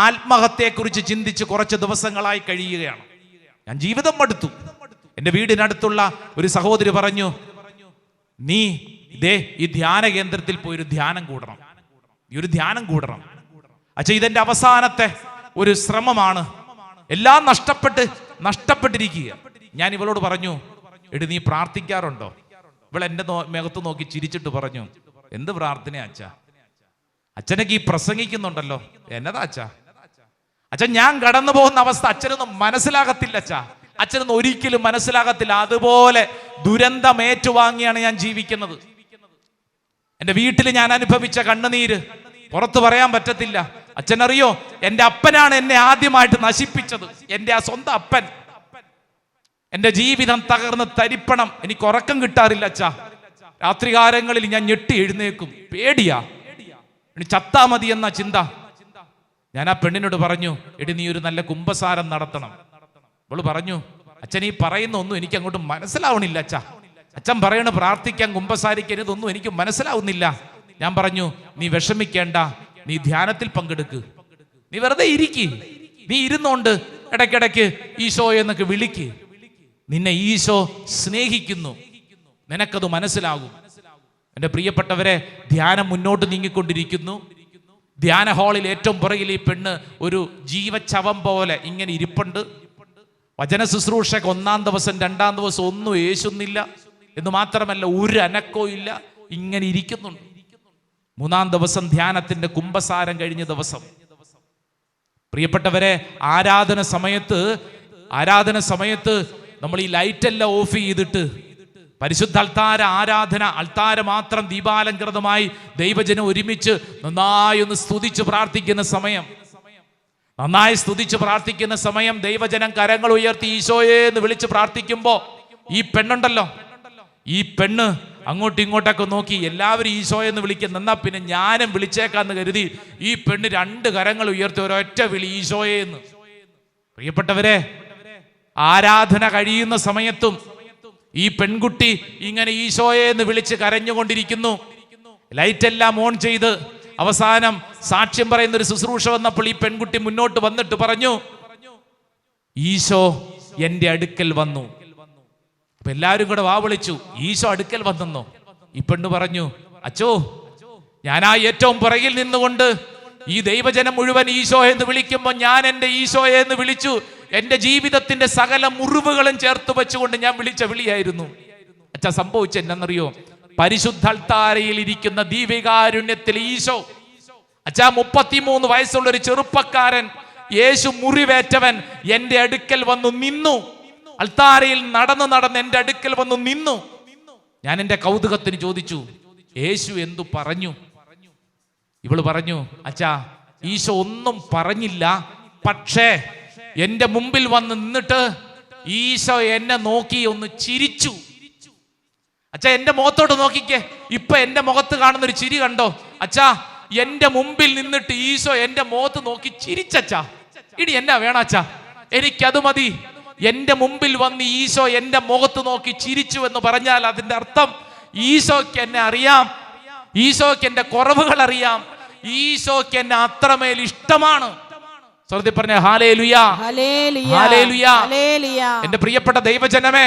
Speaker 3: ആത്മഹത്യയെക്കുറിച്ച് ചിന്തിച്ച് കുറച്ച് ദിവസങ്ങളായി കഴിയുകയാണ്. ഞാൻ ജീവിതം മടുത്തു. എൻ്റെ വീടിനടുത്തുള്ള ഒരു സഹോദരി പറഞ്ഞു, നീ ഇതേ ഈ ധ്യാന കേന്ദ്രത്തിൽ പോയി ഒരു ധ്യാനം കൂടണം, ഈ ഒരു ധ്യാനം കൂടണം. അച്ഛാ, ഇതെന്റെ അവസാനത്തെ ഒരു ശ്രമമാണ്. എല്ലാം നഷ്ടപ്പെട്ടിരിക്കുക. ഞാൻ ഇവളോട് പറഞ്ഞു, എടി, നീ പ്രാർത്ഥിക്കാറുണ്ടോ? ഇവൾ എൻ്റെ മുഖത്ത് നോക്കി ചിരിച്ചിട്ട് പറഞ്ഞു, എന്ത് പ്രാർത്ഥനയാ അച്ഛാ? അച്ഛനൊക്കെ ഈ പ്രസംഗിക്കുന്നുണ്ടല്ലോ, എന്നതാ അച്ഛാ? അച്ഛൻ, ഞാൻ കടന്നു പോകുന്ന അവസ്ഥ അച്ഛനൊന്നും മനസ്സിലാകത്തില്ല അച്ഛാ, അച്ഛനൊന്നും ഒരിക്കലും മനസ്സിലാകത്തില്ല. അതുപോലെ ദുരന്തം ഏറ്റുവാങ്ങിയാണ് ഞാൻ ജീവിക്കുന്നത്. എൻ്റെ വീട്ടിൽ ഞാൻ അനുഭവിച്ച കണ്ണുനീര് പുറത്തു പറയാൻ പറ്റത്തില്ല. അച്ഛനറിയോ, എൻ്റെ അപ്പനാണ് എന്നെ ആദ്യമായിട്ട് നശിപ്പിച്ചത്. എൻ്റെ ആ സ്വന്തം അപ്പൻ. എൻ്റെ ജീവിതം തകർന്ന് തരിപ്പണം. എനിക്ക് ഉറക്കം കിട്ടാറില്ല അച്ഛാ. രാത്രികാലങ്ങളിൽ ഞാൻ ഞെട്ടി എഴുന്നേക്കും. പേടിയാ, ചത്താ മതി എന്ന ചിന്ത. ഞാൻ ആ പെണ്ണിനോട് പറഞ്ഞു, എടി, നീ ഒരു നല്ല കുമ്പസാരം നടത്തണം. അവള് പറഞ്ഞു, അച്ഛൻ ഈ പറയുന്ന ഒന്നും എനിക്ക് അങ്ങോട്ട് മനസ്സിലാവണില്ല അച്ഛാ. അച്ഛൻ പറയണ പ്രാർത്ഥിക്കാൻ, കുമ്പസാരിക്കാൻ, ഇതൊന്നും എനിക്ക് മനസ്സിലാവുന്നില്ല. ഞാൻ പറഞ്ഞു, നീ വിഷമിക്കേണ്ട, നീ ധ്യാനത്തിൽ പങ്കെടുക്ക്, നീ വെറുതെ ഇരിക്ക്. നീ ഇരുന്നോണ്ട് ഇടയ്ക്കിടയ്ക്ക് ഈശോ എന്നൊക്കെ വിളിക്ക്. നിന്നെ ഈശോ സ്നേഹിക്കുന്നു, നിനക്കത് മനസ്സിലാകും. എൻ്റെ പ്രിയപ്പെട്ടവരെ, ധ്യാനം മുന്നോട്ട് നീങ്ങിക്കൊണ്ടിരിക്കുന്നു. ധ്യാന ഹാളിൽ ഏറ്റവും പുറകിൽ ഈ പെണ്ണ് ഒരു ജീവച്ചവം പോലെ ഇങ്ങനെ ഇരിപ്പുണ്ട്. വചന ശുശ്രൂഷക്ക് 1-ാം ദിവസം 2-ാം ദിവസം ഒന്നും യേശുന്നില്ല എന്ന് മാത്രമല്ല, ഒരു അനക്കോ ഇല്ല, ഇങ്ങനെ ഇരിക്കുന്നുണ്ട്. 3-ാം ദിവസം ധ്യാനത്തിന്റെ കുമ്പസാരം കഴിഞ്ഞ ദിവസം. പ്രിയപ്പെട്ടവരെ, ആരാധന സമയത്ത് നമ്മൾ ഈ ലൈറ്റെല്ലാം ഓഫ് ചെയ്തിട്ട് പരിശുദ്ധ അൾത്താര മാത്രം ദീപാലങ്കൃതമായി ദൈവജനം ഒരുമിച്ച് നന്നായി ഒന്ന് സ്തുതിച്ച് പ്രാർത്ഥിക്കുന്ന സമയം, ദൈവജനം കരങ്ങൾ ഉയർത്തി ഈശോയെ എന്ന് വിളിച്ച് പ്രാർത്ഥിക്കുമ്പോൾ ഈ പെണ്ണുണ്ടല്ലോ, ഈ പെണ്ണ് അങ്ങോട്ടും ഇങ്ങോട്ടൊക്കെ നോക്കി എല്ലാവരും ഈശോയെ എന്ന് വിളിക്കുന്ന, എന്നാ പിന്നെ ഞാനും വിളിച്ചേക്കാന്ന് കരുതി ഈ പെണ്ണ് 2 കരങ്ങൾ ഉയർത്തി ഒരൊറ്റ വിളി, ഈശോയെ എന്ന്. പ്രിയപ്പെട്ടവരെ, ആരാധന കഴിയുന്ന സമയത്തും ഈ പെൺകുട്ടി ഇങ്ങനെ ഈശോയെ എന്ന് വിളിച്ച് കരഞ്ഞുകൊണ്ടിരിക്കുന്നു. ലൈറ്റ് എല്ലാം ഓൺ ചെയ്ത് അവസാനം സാക്ഷ്യം പറയുന്ന ഒരു ശുശ്രൂഷ വന്നപ്പോൾ ഈ പെൺകുട്ടി മുന്നോട്ട് വന്നിട്ട് പറഞ്ഞു, ഈശോ എൻ്റെ അടുക്കൽ വന്നു. അപ്പൊ എല്ലാവരും കൂടെ വാ വിളിച്ചു, ഈശോ അടുക്കൽ വന്നെന്നോ? ഈ പെണ്ണ് പറഞ്ഞു, അച്ചോ, ഞാനാ ഏറ്റവും പുറകിൽ നിന്നുകൊണ്ട് ഈ ദൈവജനം മുഴുവൻ ഈശോ എന്ന് വിളിക്കുമ്പോൾ ഞാൻ എൻ്റെ ഈശോയെ എന്ന് വിളിച്ചു. എൻ്റെ ജീവിതത്തിന്റെ സകല മുറിവുകളും ചേർത്ത് വെച്ചുകൊണ്ട് ഞാൻ വിളിച്ച വിളിയായിരുന്നു.
Speaker 1: അച്ഛാ സംഭവിച്ച എന്നറിയോ? പരിശുദ്ധ അൾത്താരയിൽ ഇരിക്കുന്ന ദീപികാരുണ്യത്തിൽ ഈശോ അച്ഛാ 33 വയസ്സുള്ള ഒരു ചെറുപ്പക്കാരൻ, യേശു മുറിവേറ്റവൻ എന്റെ അടുക്കൽ വന്നു നിന്നു. അൾത്താരയിൽ നടന്ന് എന്റെ അടുക്കൽ വന്നു നിന്നു. ഞാൻ എന്റെ കൗതുകത്തിന് ചോദിച്ചു, യേശു എന്തു പറഞ്ഞു? ഇവള് പറഞ്ഞു, അച്ഛാ ഈശോ ഒന്നും പറഞ്ഞില്ല, പക്ഷേ എന്റെ മുമ്പിൽ വന്ന് നിന്നിട്ട് ഈശോ എന്നെ നോക്കി ഒന്ന് ചിരിച്ചു. അച്ഛാ എന്റെ മുഖത്തോട്ട് നോക്കിക്കേ, ഇപ്പൊ എന്റെ മുഖത്ത് കാണുന്നൊരു ചിരി കണ്ടോ? അച്ഛാ എന്റെ മുമ്പിൽ നിന്നിട്ട് ഈശോ എന്റെ മുഖത്ത് നോക്കി ചിരിച്ചച്ചാ. ഇനി എന്നാ വേണാച്ചാ? എനിക്കത് മതി. എന്റെ മുമ്പിൽ വന്ന് ഈശോ എന്റെ മുഖത്ത് നോക്കി ചിരിച്ചു എന്ന് പറഞ്ഞാൽ അതിന്റെ അർത്ഥം ഈശോയ്ക്ക് എന്നെ അറിയാം, ഈശോയ്ക്ക് എന്റെ കുറവുകൾ അറിയാം, ഈശോയ്ക്ക് എന്നെ അത്രമേൽ ഇഷ്ടമാണ്. സ്വർഗ്ഗത്തിൽ പറഞ്ഞ ഹല്ലേലൂയാ, ഹല്ലേലൂയാ. എന്റെ പ്രിയപ്പെട്ട ദൈവജനമേ,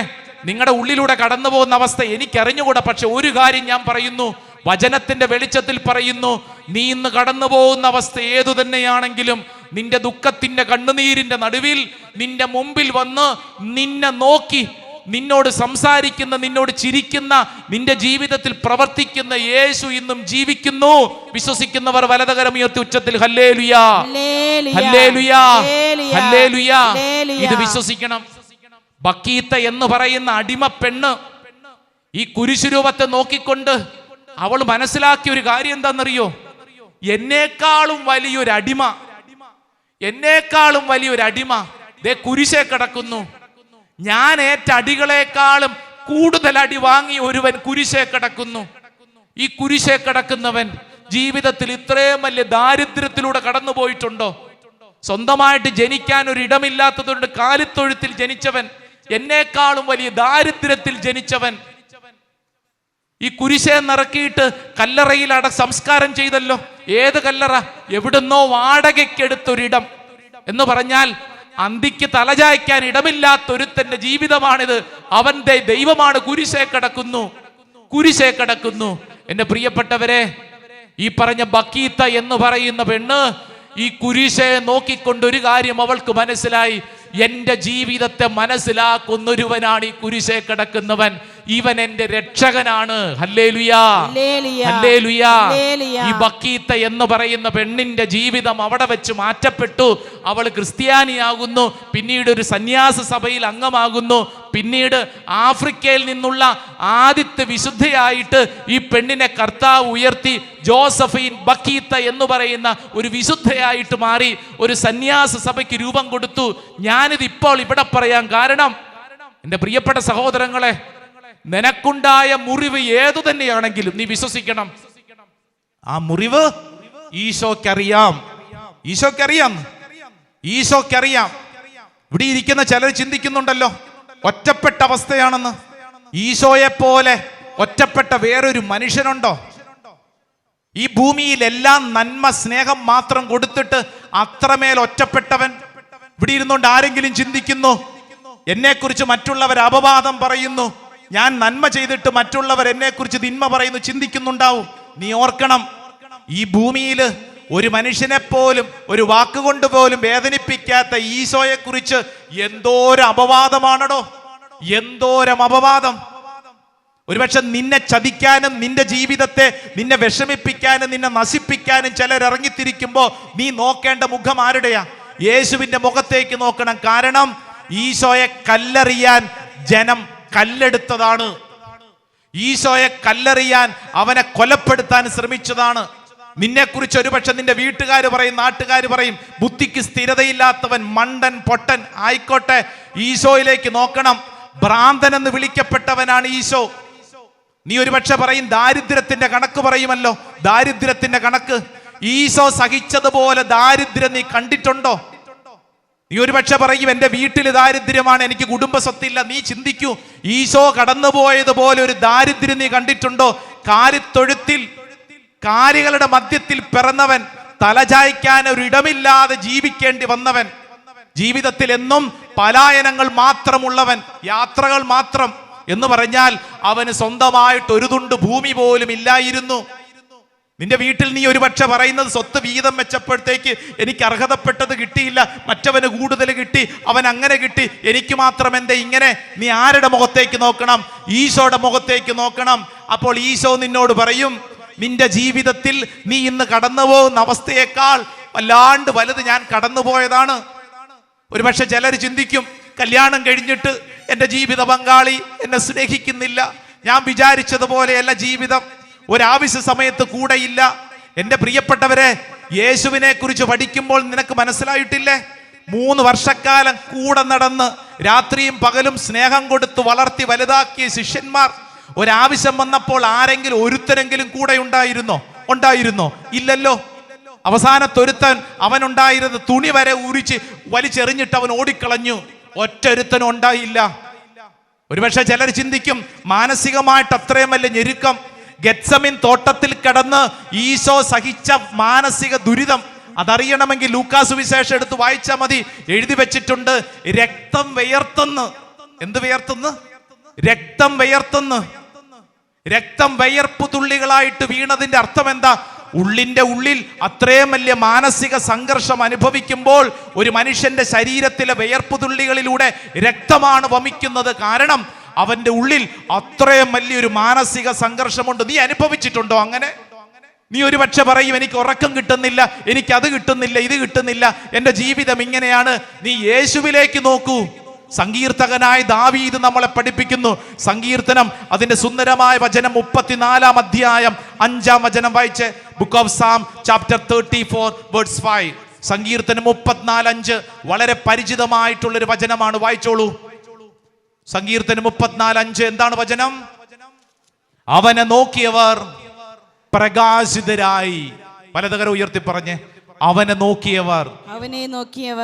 Speaker 1: നിങ്ങളുടെ ഉള്ളിലൂടെ കടന്നു പോകുന്ന അവസ്ഥ എനിക്കറിഞ്ഞുകൂടാ. പക്ഷെ ഒരു കാര്യം ഞാൻ പറയുന്നു, വചനത്തിന്റെ വെളിച്ചത്തിൽ പറയുന്നു, നീ ഇന്ന് കടന്നു പോകുന്ന അവസ്ഥ ഏതു തന്നെയാണെങ്കിലും നിന്റെ ദുഃഖത്തിന്റെ കണ്ണുനീരിന്റെ നടുവിൽ നിന്റെ മുമ്പിൽ വന്ന് നിന്നെ നോക്കി നിന്നോട് സംസാരിക്കുന്ന, നിന്നോട് ചിരിക്കുന്ന, നിന്റെ ജീവിതത്തിൽ പ്രവർത്തിക്കുന്ന യേശു ഇന്നും ജീവിക്കുന്നു. വിശ്വസിക്കുന്നവർ വലതുകരം ഉയർത്തി ഉച്ചത്തിൽ ഹല്ലേലൂയാ, ഹല്ലേലൂയാ, ഹല്ലേലൂയാ. ഇത് വിശ്വസിക്കണം. ബക്കീത്ത എന്ന് പറയുന്ന അടിമ പെണ്ണ് ഈ കുരിശുരൂപത്തെ നോക്കിക്കൊണ്ട് അവൾ മനസ്സിലാക്കിയ ഒരു കാര്യം എന്താണെന്നറിയോ? എന്നേക്കാളും വലിയൊരു അടിമ, എന്നേക്കാളും വലിയൊരു അടിമ ദേ കുരിശേ കിടക്കുന്നു. ഞാൻ ഏറ്റ അടികളെക്കാളും കൂടുതൽ അടി വാങ്ങി ഒരുവൻ കുരിശേ കിടക്കുന്നു. ഈ കുരിശേ കിടക്കുന്നവൻ ജീവിതത്തിൽ ഇത്രയും വലിയ ദാരിദ്ര്യത്തിലൂടെ കടന്നു പോയിട്ടുണ്ടോ? സ്വന്തമായിട്ട് ജനിക്കാൻ ഒരു ഇടമില്ലാത്തതുകൊണ്ട് കാലിത്തൊഴുത്തിൽ ജനിച്ചവൻ, എന്നേക്കാളും വലിയ ദാരിദ്ര്യത്തിൽ ജനിച്ചവൻ ഈ കുരിശേ നിറക്കിയിട്ട് കല്ലറയിൽ സംസ്കാരം ചെയ്തല്ലോ. ഏത് കല്ലറ? എവിടുന്നോ വാടകയ്ക്കെടുത്തൊരിടം. എന്ന് പറഞ്ഞാൽ അന്തിക്ക് തലചായ്ക്കാൻ ഇടമില്ലാത്തൊരുത്തന്റെ ജീവിതമാണിത്. അവന്റെ ദൈവമാണ് കുരിശേ കിടക്കുന്നു, കുരിശേ കിടക്കുന്നു. എന്റെ പ്രിയപ്പെട്ടവരെ, ഈ പറഞ്ഞ ബക്കീത്ത എന്ന് പറയുന്ന പെണ്ണ് ഈ കുരിശേ നോക്കിക്കൊണ്ട് ഒരു കാര്യം അവൾക്ക് മനസ്സിലായി. എന്റെ ജീവിതത്തെ മനസ്സിലാക്കുന്നൊരുവനാണ് ഈ കുരിശേ കിടക്കുന്നവൻ. ഇവൻ എന്റെ രക്ഷകനാണ്. ഹല്ലേലൂയാ, ഹല്ലേലൂയാ. ഈ ബക്കീത്ത എന്ന് പറയുന്ന പെണ്ണിന്റെ ജീവിതം അവിടെ വെച്ച് മാറ്റപ്പെട്ടു. അവൾ ക്രിസ്ത്യാനിയാകുന്നു, പിന്നീട് ഒരു സന്യാസ സഭയിൽ അംഗമാകുന്നു, പിന്നീട് ആഫ്രിക്കയിൽ നിന്നുള്ള ആദ്യത്തെ വിശുദ്ധയായിട്ട് ഈ പെണ്ണിനെ കർത്താവ് ഉയർത്തി ജോസഫീൻ ബക്കീത്ത എന്ന് പറയുന്ന ഒരു വിശുദ്ധയായിട്ട് മാറി. ഒരു സന്യാസ സഭയ്ക്ക് രൂപം കൊടുത്തു. ഞാനിത് ഇപ്പോൾ ഇവിടെ പറയാൻ കാരണം, എൻ്റെ പ്രിയപ്പെട്ട സഹോദരങ്ങളെ, നിനക്കുണ്ടായ മുറിവ് ഏതു തന്നെയാണെങ്കിലും നീ വിശ്വസിക്കണം,
Speaker 2: ആ മുറിവ് ഈശോക്കറിയാം, ഈശോക്കറിയാം, ഈശോക്കറിയാം. ഇവിടെ ഇരിക്കുന്ന ചിലർ ചിന്തിക്കുന്നുണ്ടല്ലോ ഒറ്റപ്പെട്ട അവസ്ഥയാണെന്ന്. ഈശോയെ പോലെ ഒറ്റപ്പെട്ട വേറൊരു മനുഷ്യനുണ്ടോ? ഈ ഭൂമിയിൽ എല്ലാം നന്മ സ്നേഹം മാത്രം കൊടുത്തിട്ട് അത്രമേൽ ഒറ്റപ്പെട്ടവൻ ഇവിടെ ഇരുന്നുകൊണ്ട് ആരെങ്കിലും ചിന്തിക്കുന്നു, എന്നെക്കുറിച്ച് മറ്റുള്ളവർ അപവാദം പറയുന്നു, ഞാൻ നന്മ ചെയ്തിട്ട് മറ്റുള്ളവർ എന്നെക്കുറിച്ച് തിന്മ പറയുന്നു, ചിന്തിക്കുന്നുണ്ടാവും. നീ ഓർക്കണം, ഈ ഭൂമിയിൽ ഒരു മനുഷ്യനെ പോലും ഒരു വാക്കുകൊണ്ട് പോലും വേദനിപ്പിക്കാത്ത ഈശോയെ കുറിച്ച് എന്തോരം അപവാദമാണോ, എന്തോരം അപവാദം. ഒരുപക്ഷെ നിന്നെ ചതിക്കാനും നിന്റെ ജീവിതത്തെ നിന്നെ വിഷമിപ്പിക്കാനും നിന്നെ നശിപ്പിക്കാനും ചിലർ ഇറങ്ങിത്തിരിക്കുമ്പോ നീ നോക്കേണ്ട മുഖം ആരുടെയാ? യേശുവിന്റെ മുഖത്തേക്ക് നോക്കണം. കാരണം ഈശോയെ കല്ലെറിയാൻ ജനം കല്ലെടുത്തതാണ്. ഈശോയെ കല്ലെറിയാൻ അവനെ കൊലപ്പെടുത്താൻ ശ്രമിച്ചതാണ്. നിന്നെക്കുറിച്ച് ഒരുപക്ഷെ നിന്റെ വീട്ടുകാർ പറയും, നാട്ടുകാർ പറയും, ബുദ്ധിക്ക് സ്ഥിരതയില്ലാത്തവൻ, മണ്ടൻ, പൊട്ടൻ ആയിക്കോട്ടെ. ഈശോയിലേക്ക് നോക്കണം. ഭ്രാന്തൻ എന്ന് വിളിക്കപ്പെട്ടവനാണ് ഈശോ. നീ ഒരുപക്ഷെ പറയും ദാരിദ്ര്യത്തിന്റെ കണക്ക് പറയുമല്ലോ, ദാരിദ്ര്യത്തിന്റെ കണക്ക്. ഈശോ സഹിച്ചതുപോലെ ദാരിദ്ര്യം നീ കണ്ടിട്ടുണ്ടോ? നീ ഒരുപക്ഷെ പറയും എൻ്റെ വീട്ടിൽ ദാരിദ്ര്യമാണ്, എനിക്ക് കുടുംബ സ്വത്തില്ല. നീ ചിന്തിക്കൂ, ഈശോ കടന്നുപോയതുപോലെ ഒരു ദാരിദ്ര്യം നീ കണ്ടിട്ടുണ്ടോ? കാലിത്തൊഴുത്തിൽ കാലികളുടെ മധ്യത്തിൽ പിറന്നവൻ, തലചായ്ക്കാൻ ഒരു ഇടമില്ലാതെ ജീവിക്കേണ്ടി വന്നവൻ, ജീവിതത്തിൽ എന്നും പലായനങ്ങൾ മാത്രമുള്ളവൻ, യാത്രകൾ മാത്രം എന്ന് പറഞ്ഞാൽ അവന് സ്വന്തമായിട്ട് ഒരു തുണ്ട് ഭൂമി പോലും ഇല്ലായിരുന്നു. നിന്റെ വീട്ടിൽ നീ ഒരുപക്ഷെ പറയുന്നത് സ്വത്ത് വീതം വെച്ചപ്പോഴത്തേക്ക് എനിക്ക് അർഹതപ്പെട്ടത് കിട്ടിയില്ല, മറ്റവന് കൂടുതൽ കിട്ടി, അവൻ അങ്ങനെ കിട്ടി, എനിക്ക് മാത്രം എന്താ ഇങ്ങനെ. നീ ആരുടെ മുഖത്തേക്ക് നോക്കണം? ഈശോയുടെ മുഖത്തേക്ക് നോക്കണം. അപ്പോൾ ഈശോ നിന്നോട് പറയും, നിന്റെ ജീവിതത്തിൽ നീ ഇന്ന് കടന്നു പോകുന്ന അവസ്ഥയേക്കാൾ വല്ലാണ്ട് വലുത് ഞാൻ കടന്നുപോയതാണ്. ഒരുപക്ഷെ ചിലർ ചിന്തിക്കും, കല്യാണം കഴിഞ്ഞിട്ട് എൻ്റെ ജീവിത പങ്കാളി എന്നെ സ്നേഹിക്കുന്നില്ല, ഞാൻ വിചാരിച്ചതുപോലെയല്ല ജീവിതം, ഒരാവശ്യ സമയത്ത് കൂടെയില്ല. എൻ്റെ പ്രിയപ്പെട്ടവരെ, യേശുവിനെ കുറിച്ച് പഠിക്കുമ്പോൾ നിനക്ക് മനസ്സിലായിട്ടില്ലേ? 3 വർഷക്കാലം കൂടെ നടന്ന് രാത്രിയും പകലും സ്നേഹം കൊടുത്ത് വളർത്തി വലുതാക്കിയ ശിഷ്യന്മാർ ഒരാവശ്യം വന്നപ്പോൾ ആരെങ്കിലും ഒരുത്തരെങ്കിലും കൂടെ ഉണ്ടായിരുന്നോ? ഇല്ലല്ലോ. അവസാനത്തൊരുത്തൻ അവനുണ്ടായിരുന്ന തുണി വരെ ഊരിച്ച് വലിച്ചെറിഞ്ഞിട്ട് അവൻ ഓടിക്കളഞ്ഞു. ഒറ്റൊരുത്തനും ഉണ്ടായില്ല. ഒരുപക്ഷെ ചിലർ ചിന്തിക്കും, മാനസികമായിട്ട് അത്രയും വലിയ ഞെരുക്കം, ഗെത്സമിൻ തോട്ടത്തിൽ കിടന്ന് ഈശോ സഹിച്ച മാനസിക ദുരിതം അതറിയണമെങ്കിൽ ലൂക്കാ സുവിശേഷം എടുത്ത് വായിച്ചാൽ മതി. എഴുതി വെച്ചിട്ടുണ്ട്, രക്തം വിയർത്തുന്നു. എന്ത് വിയർത്തുന്നു? രക്തം വിയർത്തുന്നു. രക്തം വിയർപ്പ് തുള്ളികളായിട്ട് വീണതിന്റെ അർത്ഥം എന്താ? ഉള്ളിന്റെ ഉള്ളിൽ അത്രയും വലിയ മാനസിക സംഘർഷം അനുഭവിക്കുമ്പോൾ ഒരു മനുഷ്യന്റെ ശരീരത്തിലെ വിയർപ്പ് തുള്ളികളിലൂടെ രക്തമാണ് വമിക്കുന്നത്. കാരണം അവന്റെ ഉള്ളിൽ അത്രയും വലിയൊരു മാനസിക സംഘർഷമുണ്ട്. നീ അനുഭവിച്ചിട്ടുണ്ടോ അങ്ങനെ? നീ ഒരുപക്ഷെ പറയും, എനിക്ക് ഉറക്കം കിട്ടുന്നില്ല, എനിക്ക് അത് കിട്ടുന്നില്ല, ഇത് കിട്ടുന്നില്ല, എൻ്റെ ജീവിതം ഇങ്ങനെയാണ്. നീ യേശുവിലേക്ക് നോക്കൂ. സങ്കീർത്തകനായ ദാവീദ് നമ്മളെ പഠിപ്പിക്കുന്നു. സങ്കീർത്തനം അതിന്റെ സുന്ദരമായ വചനം 34 അധ്യായം 5 വചനം വായിച്ച്. Book of Psalm chapter 34 verse 5. സങ്കീർത്തനം 34:5 വളരെ പരിചിതമായിട്ടുള്ളൊരു വചനമാണ്. വായിച്ചോളൂ. സങ്കീർത്തനം 34:5 എന്താണ് വചനം? അവനെ നോക്കിയവർ പ്രകാശിതരായി. വലതുകരം ഉയർത്തി പറഞ്ഞേ, അവനെ നോക്കിയവർ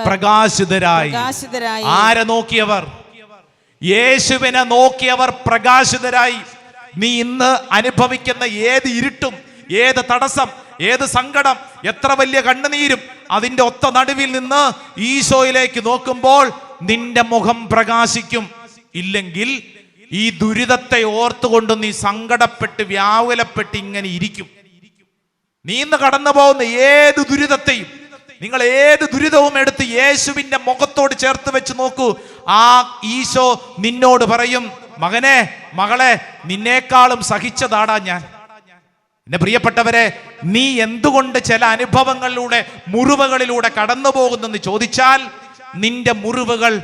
Speaker 2: പ്രകാശിതരായി. ആരെ നോക്കിയവർ? യേശുവിനെ നോക്കിയവർ പ്രകാശിതരായി. നീ ഇന്ന് അനുഭവിക്കുന്ന ഏത് ഇരുട്ടും, ഏത് തടസ്സം, ഏത് സങ്കടം, എത്ര വലിയ കണ്ണുനീരും, അതിന്റെ ഒത്ത നടുവിൽ നിന്ന് ഈശോയിലേക്ക് നോക്കുമ്പോൾ നിന്റെ മുഖം പ്രകാശിക്കും. ഇല്ലെങ്കിൽ ഈ ദുരിതത്തെ ഓർത്തുകൊണ്ട് നീ സങ്കടപ്പെട്ട് വ്യാകുലപ്പെട്ട് ഇങ്ങനെ ഇരിക്കും. നീ ഇന്ന് കടന്നു പോകുന്ന ഏത് ദുരിതത്തെയും, നിങ്ങൾ ഏത് ദുരിതവും എടുത്ത് യേശുവിന്റെ മുഖത്തോട് ചേർത്ത് വെച്ച് നോക്കൂ. ആ ഈശോ നിന്നോട് പറയും, മകനെ, മകളെ, നിന്നേക്കാളും സഹിച്ചതാടാ ഞാൻ. എന്റെ പ്രിയപ്പെട്ടവരെ, നീ എന്തുകൊണ്ട് ചില അനുഭവങ്ങളിലൂടെ, മുറിവുകളിലൂടെ കടന്നു പോകുന്നെന്ന് ചോദിച്ചാൽ, നിന്റെ മുറിവുകൾ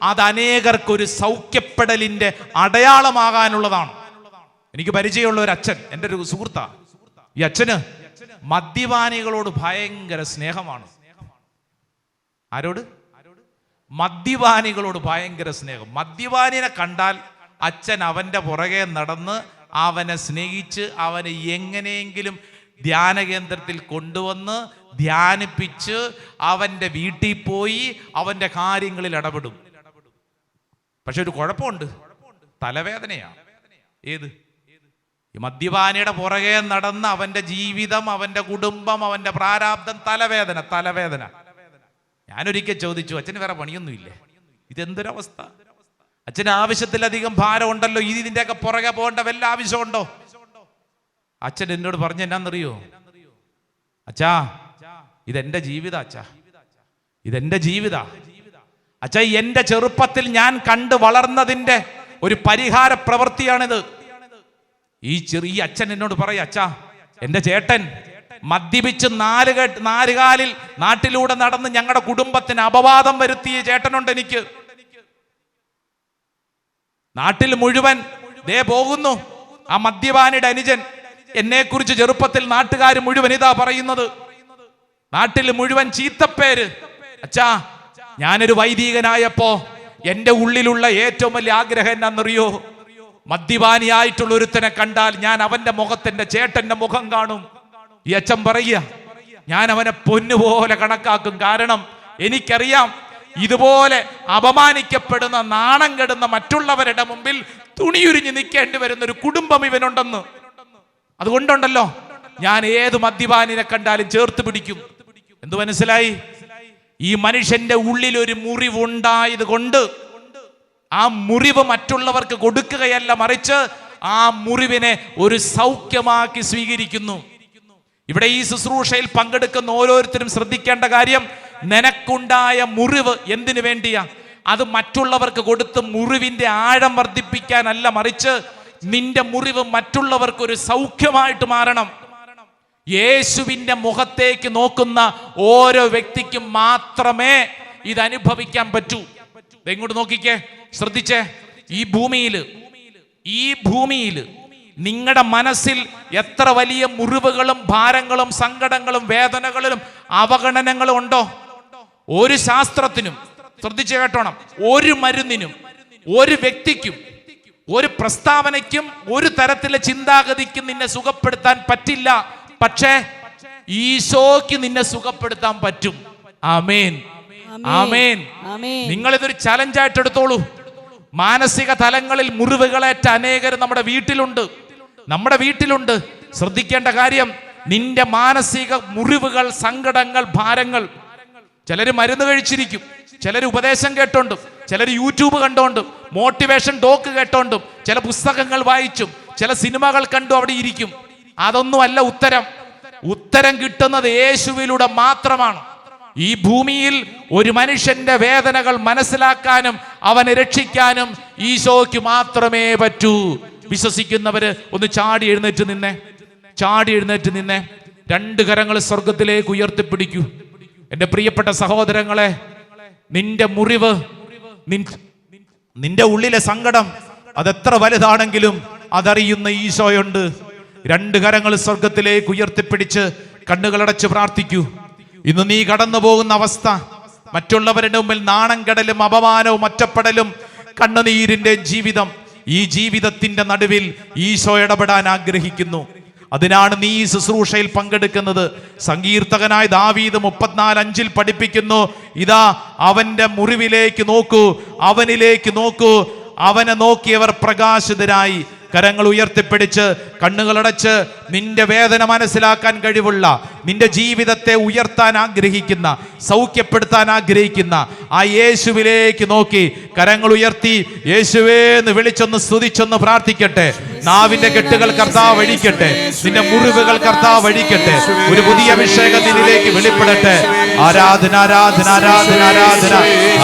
Speaker 2: അത് അനേകർക്കൊരു സൗഖ്യപ്പെടലിന്റെ അടയാളമാകാനുള്ളതാണ്. എനിക്ക് പരിചയമുള്ള ഒരു അച്ഛൻ, എൻ്റെ ഒരു സുഹൃത്താ. ഈ അച്ഛന് മദ്യപാനികളോട് ഭയങ്കര സ്നേഹമാണ്. ആരോട്? മദ്യപാനികളോട് ഭയങ്കര സ്നേഹം. മദ്യപാനിനെ കണ്ടാൽ അച്ഛൻ അവന്റെ പുറകെ നടന്ന് അവനെ സ്നേഹിച്ച് അവനെ എങ്ങനെയെങ്കിലും ധ്യാന കേന്ദ്രത്തിൽ കൊണ്ടുവന്ന് ധ്യാനിപ്പിച്ച് അവന്റെ വീട്ടിൽ പോയി അവന്റെ കാര്യങ്ങളിൽ ഇടപെടും. പക്ഷെ ഒരു കുഴപ്പമുണ്ട്, തലവേദനയാണ്. ഏത്? ഈ മദ്യപാനിയുടെ പുറകെ നടന്ന് അവന്റെ ജീവിതം, അവന്റെ കുടുംബം, അവന്റെ പ്രാരാബ്ദം, തലവേദന. ഞാനൊരിക്കൽ ചോദിച്ചു, അച്ഛന് വേറെ പണിയൊന്നുമില്ലേ? ഇതെന്തൊരവസ്ഥ? അച്ഛന് ആവശ്യത്തിലധികം ഭാരം ഉണ്ടല്ലോ, ഇതിന്റെയൊക്കെ പുറകെ പോകേണ്ട വല്ല ആവശ്യമുണ്ടോ? അച്ഛൻ എന്നോട് പറഞ്ഞ എന്നാന്നറിയോ? അച്ഛാ, ഇതെന്റെ ജീവിത. അച്ഛാ, ഇതെന്റെ ജീവിത. അച്ഛാ, എന്റെ ചെറുപ്പത്തിൽ ഞാൻ കണ്ടു വളർന്നതിന്റെ ഒരു പരിഹാര പ്രവൃത്തിയാണിത്. ഈ അച്ഛൻ എന്നോട് പറയാ, അച്ഛാ, എന്റെ ചേട്ടൻ മദ്യപിച്ച് നാലുകാലിൽ നാട്ടിലൂടെ നടന്ന് ഞങ്ങളുടെ കുടുംബത്തിന് അപവാദം വരുത്തിയ ചേട്ടനുണ്ട് എനിക്ക്. നാട്ടിൽ മുഴുവൻ ദേ പോകുന്നു ആ മദ്യപാനിയുടെ അനുജൻ. എന്നെ കുറിച്ച് ചെറുപ്പത്തിൽ നാട്ടുകാർ മുഴുവൻ ഇതാ പറയുന്നത്. നാട്ടിൽ മുഴുവൻ ചീത്തപ്പേര്. അച്ഛാ, ഞാനൊരു വൈദികനായപ്പോ എന്റെ ഉള്ളിലുള്ള ഏറ്റവും വലിയ ആഗ്രഹം എന്നാന്നറിയോ? മദ്യപാനിയായിട്ടുള്ള ഒരുത്തനെ കണ്ടാൽ ഞാൻ അവന്റെ മുഖത്തിന്റെ ചേട്ടന്റെ മുഖം കാണും. ഈ അച്ഛൻ പറയുക, ഞാൻ അവനെ പൊന്നുപോലെ കണക്കാക്കും. കാരണം എനിക്കറിയാം, ഇതുപോലെ അപമാനിക്കപ്പെടുന്ന, നാണം കെടുന്ന മറ്റുള്ളവരുടെ മുമ്പിൽ തുണിയുരിഞ്ഞ് നിൽക്കേണ്ടി വരുന്ന ഒരു കുടുംബം ഇവനുണ്ടെന്ന്. അതുകൊണ്ടുണ്ടല്ലോ, ഞാൻ ഏത് മദ്യപാനിനെ കണ്ടാലും ചേർത്ത് പിടിക്കും. എന്തു മനസ്സിലായി? ഈ മനുഷ്യന്റെ ഉള്ളിൽ ഒരു മുറിവുണ്ടായത് കൊണ്ട് ആ മുറിവ് മറ്റുള്ളവർക്ക് കൊടുക്കുകയല്ല, മറിച്ച് ആ മുറിവിനെ ഒരു സൗഖ്യമാക്കി സ്വീകരിക്കുന്നു.
Speaker 1: ഇവിടെ ഈ ശുശ്രൂഷയിൽ പങ്കെടുക്കുന്ന ഓരോരുത്തരും ശ്രദ്ധിക്കേണ്ട കാര്യം, നിനക്കുണ്ടായ മുറിവ് എന്തിനു വേണ്ടിയാ? അത് മറ്റുള്ളവർക്ക് കൊടുത്ത് മുറിവിന്റെ ആഴം വർദ്ധിപ്പിക്കാനല്ല, മറിച്ച് നിന്റെ മുറിവ് മറ്റുള്ളവർക്കൊരു സൗഖ്യമായിട്ട് മാറണം. യേശുവിന്റെ മുഖത്തേക്ക് നോക്കുന്ന ഓരോ വ്യക്തിക്കും മാത്രമേ ഇത് അനുഭവിക്കാൻ പറ്റൂ. എങ്ങോട്ട് നോക്കിക്കേ, ശ്രദ്ധിച്ചേ. ഈ ഭൂമിയിൽ നിങ്ങളുടെ മനസ്സിൽ എത്ര വലിയ മുറിവുകളും ഭാരങ്ങളും സങ്കടങ്ങളും വേദനകളും അവഗണനകളും ഉണ്ടോ? ഒരു ശാസ്ത്രത്തിനും, ശ്രദ്ധിച്ചു കേട്ടോണം, ഒരു മരുന്നിനും, ഒരു വ്യക്തിക്കും, ഒരു പ്രസ്താവനയ്ക്കും, ഒരു തരത്തിലെ ചിന്താഗതിക്കും നിന്നെ സുഖപ്പെടുത്താൻ പറ്റില്ല. പക്ഷേ ഈശോയ്ക്ക് നിന്നെ സുഖപ്പെടുത്താൻ പറ്റും. ആമേൻ, ആമേൻ. നിങ്ങളിതൊരു ചലഞ്ചായിട്ട് എടുത്തോളൂ. മാനസിക തലങ്ങളിൽ മുറിവുകളേറ്റ അനേകർ നമ്മുടെ വീട്ടിലുണ്ട്. ശ്രദ്ധിക്കേണ്ട കാര്യം, നിന്റെ മാനസിക മുറിവുകൾ, സങ്കടങ്ങൾ, ഭാരങ്ങൾ, ചിലര് മരുന്ന് കഴിച്ചിരിക്കും, ചിലർ ഉപദേശം കേട്ടോണ്ടും, ചിലർ യൂട്യൂബ് കണ്ടോണ്ടും, മോട്ടിവേഷൻ ടോക്ക് കേട്ടോണ്ടും, ചില പുസ്തകങ്ങൾ വായിച്ചും, ചില സിനിമകൾ കണ്ടും അവിടെ ഇരിക്കും. അതൊന്നുമല്ല ഉത്തരം കിട്ടുന്നത് യേശുവിലൂടെ മാത്രമാണ്. ഈ ഭൂമിയിൽ ഒരു മനുഷ്യന്റെ വേദനകൾ മനസ്സിലാക്കാനും അവനെ രക്ഷിക്കാനും ഈശോയ്ക്ക് മാത്രമേ പറ്റൂ. വിശ്വസിക്കുന്നവര് ഒന്ന് ചാടി എഴുന്നേറ്റ് നിന്നെ, രണ്ട് കരങ്ങൾ സ്വർഗത്തിലേക്ക് ഉയർത്തിപ്പിടിക്കൂ. എന്റെ പ്രിയപ്പെട്ട സഹോദരങ്ങളെ, നിന്റെ മുറിവ്, നിന്റെ ഉള്ളിലെ സങ്കടം അതെത്ര വലുതാണെങ്കിലും അതറിയുന്ന ഈശോയുണ്ട്. രണ്ട് കരങ്ങൾ സ്വർഗത്തിലേക്ക് ഉയർത്തിപ്പിടിച്ച് കണ്ണുകളടച്ച് പ്രാർത്ഥിക്കൂ. ഇന്ന് നീ കടന്നു പോകുന്ന അവസ്ഥ, മറ്റുള്ളവരുടെ മുമ്പിൽ നാണം കെടലും അപമാനവും ഒറ്റപ്പെടലും കണ്ണുനീരിന്റെ ജീവിതം, ഈ ജീവിതത്തിന്റെ നടുവിൽ ഈശോ ഇടപെടാൻ ആഗ്രഹിക്കുന്നു. അതിനാണ് നീ ഈ ശുശ്രൂഷയിൽ പങ്കെടുക്കുന്നത്. സങ്കീർത്തകനായ ദാവീദ് 34:5 പഠിപ്പിക്കുന്നു, ഇതാ അവന്റെ മുറിവിലേക്ക് നോക്കൂ, അവനിലേക്ക് നോക്കൂ, അവനെ നോക്കിയവർ പ്രകാശിതരായി. കരങ്ങൾ ഉയർത്തിപ്പിടിച്ച് കണ്ണുകളടച്ച് നിന്റെ വേദന മനസ്സിലാക്കാൻ കഴിവുള്ള, നിന്റെ ജീവിതത്തെ ഉയർത്താൻ ആഗ്രഹിക്കുന്ന, സൗഖ്യപ്പെടുത്താൻ ആഗ്രഹിക്കുന്ന ആ യേശുവിലേക്ക് നോക്കി കരങ്ങൾ ഉയർത്തി യേശുവേ എന്ന് വിളിച്ചൊന്ന് സ്തുതിച്ചൊന്ന് പ്രാർത്ഥിക്കട്ടെ. നാവിന്റെ കെട്ടുകൾ കർത്താവ് അഴിക്കട്ടെ, നിന്റെ മുറിവുകൾ കർത്താവ് അഴിക്കട്ടെ. ഒരു പുതിയ അഭിഷേകം നിന്നിലേക്ക് വെളിപ്പെടട്ടെ. ആരാധന, ആരാധന, ആരാധന, ആരാധന.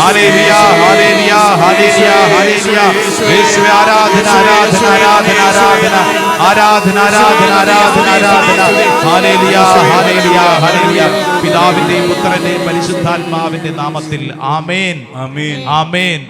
Speaker 1: Hallelujah, hallelujah, hallelujah, hallelujah. യേശുവേ ആരാധന, ആരാധന, ആരാധന, ആരാധന, ആരാധന, ആരാധന, ആരാധന, ആരാധന. Hallelujah, hallelujah, hallelujah. പിതാവിന്റെയും പുത്രന്റെയും പരിശുദ്ധാത്മാവിന്റെ നാമത്തിൽ ആമേൻ, ആമേൻ, ആമേൻ.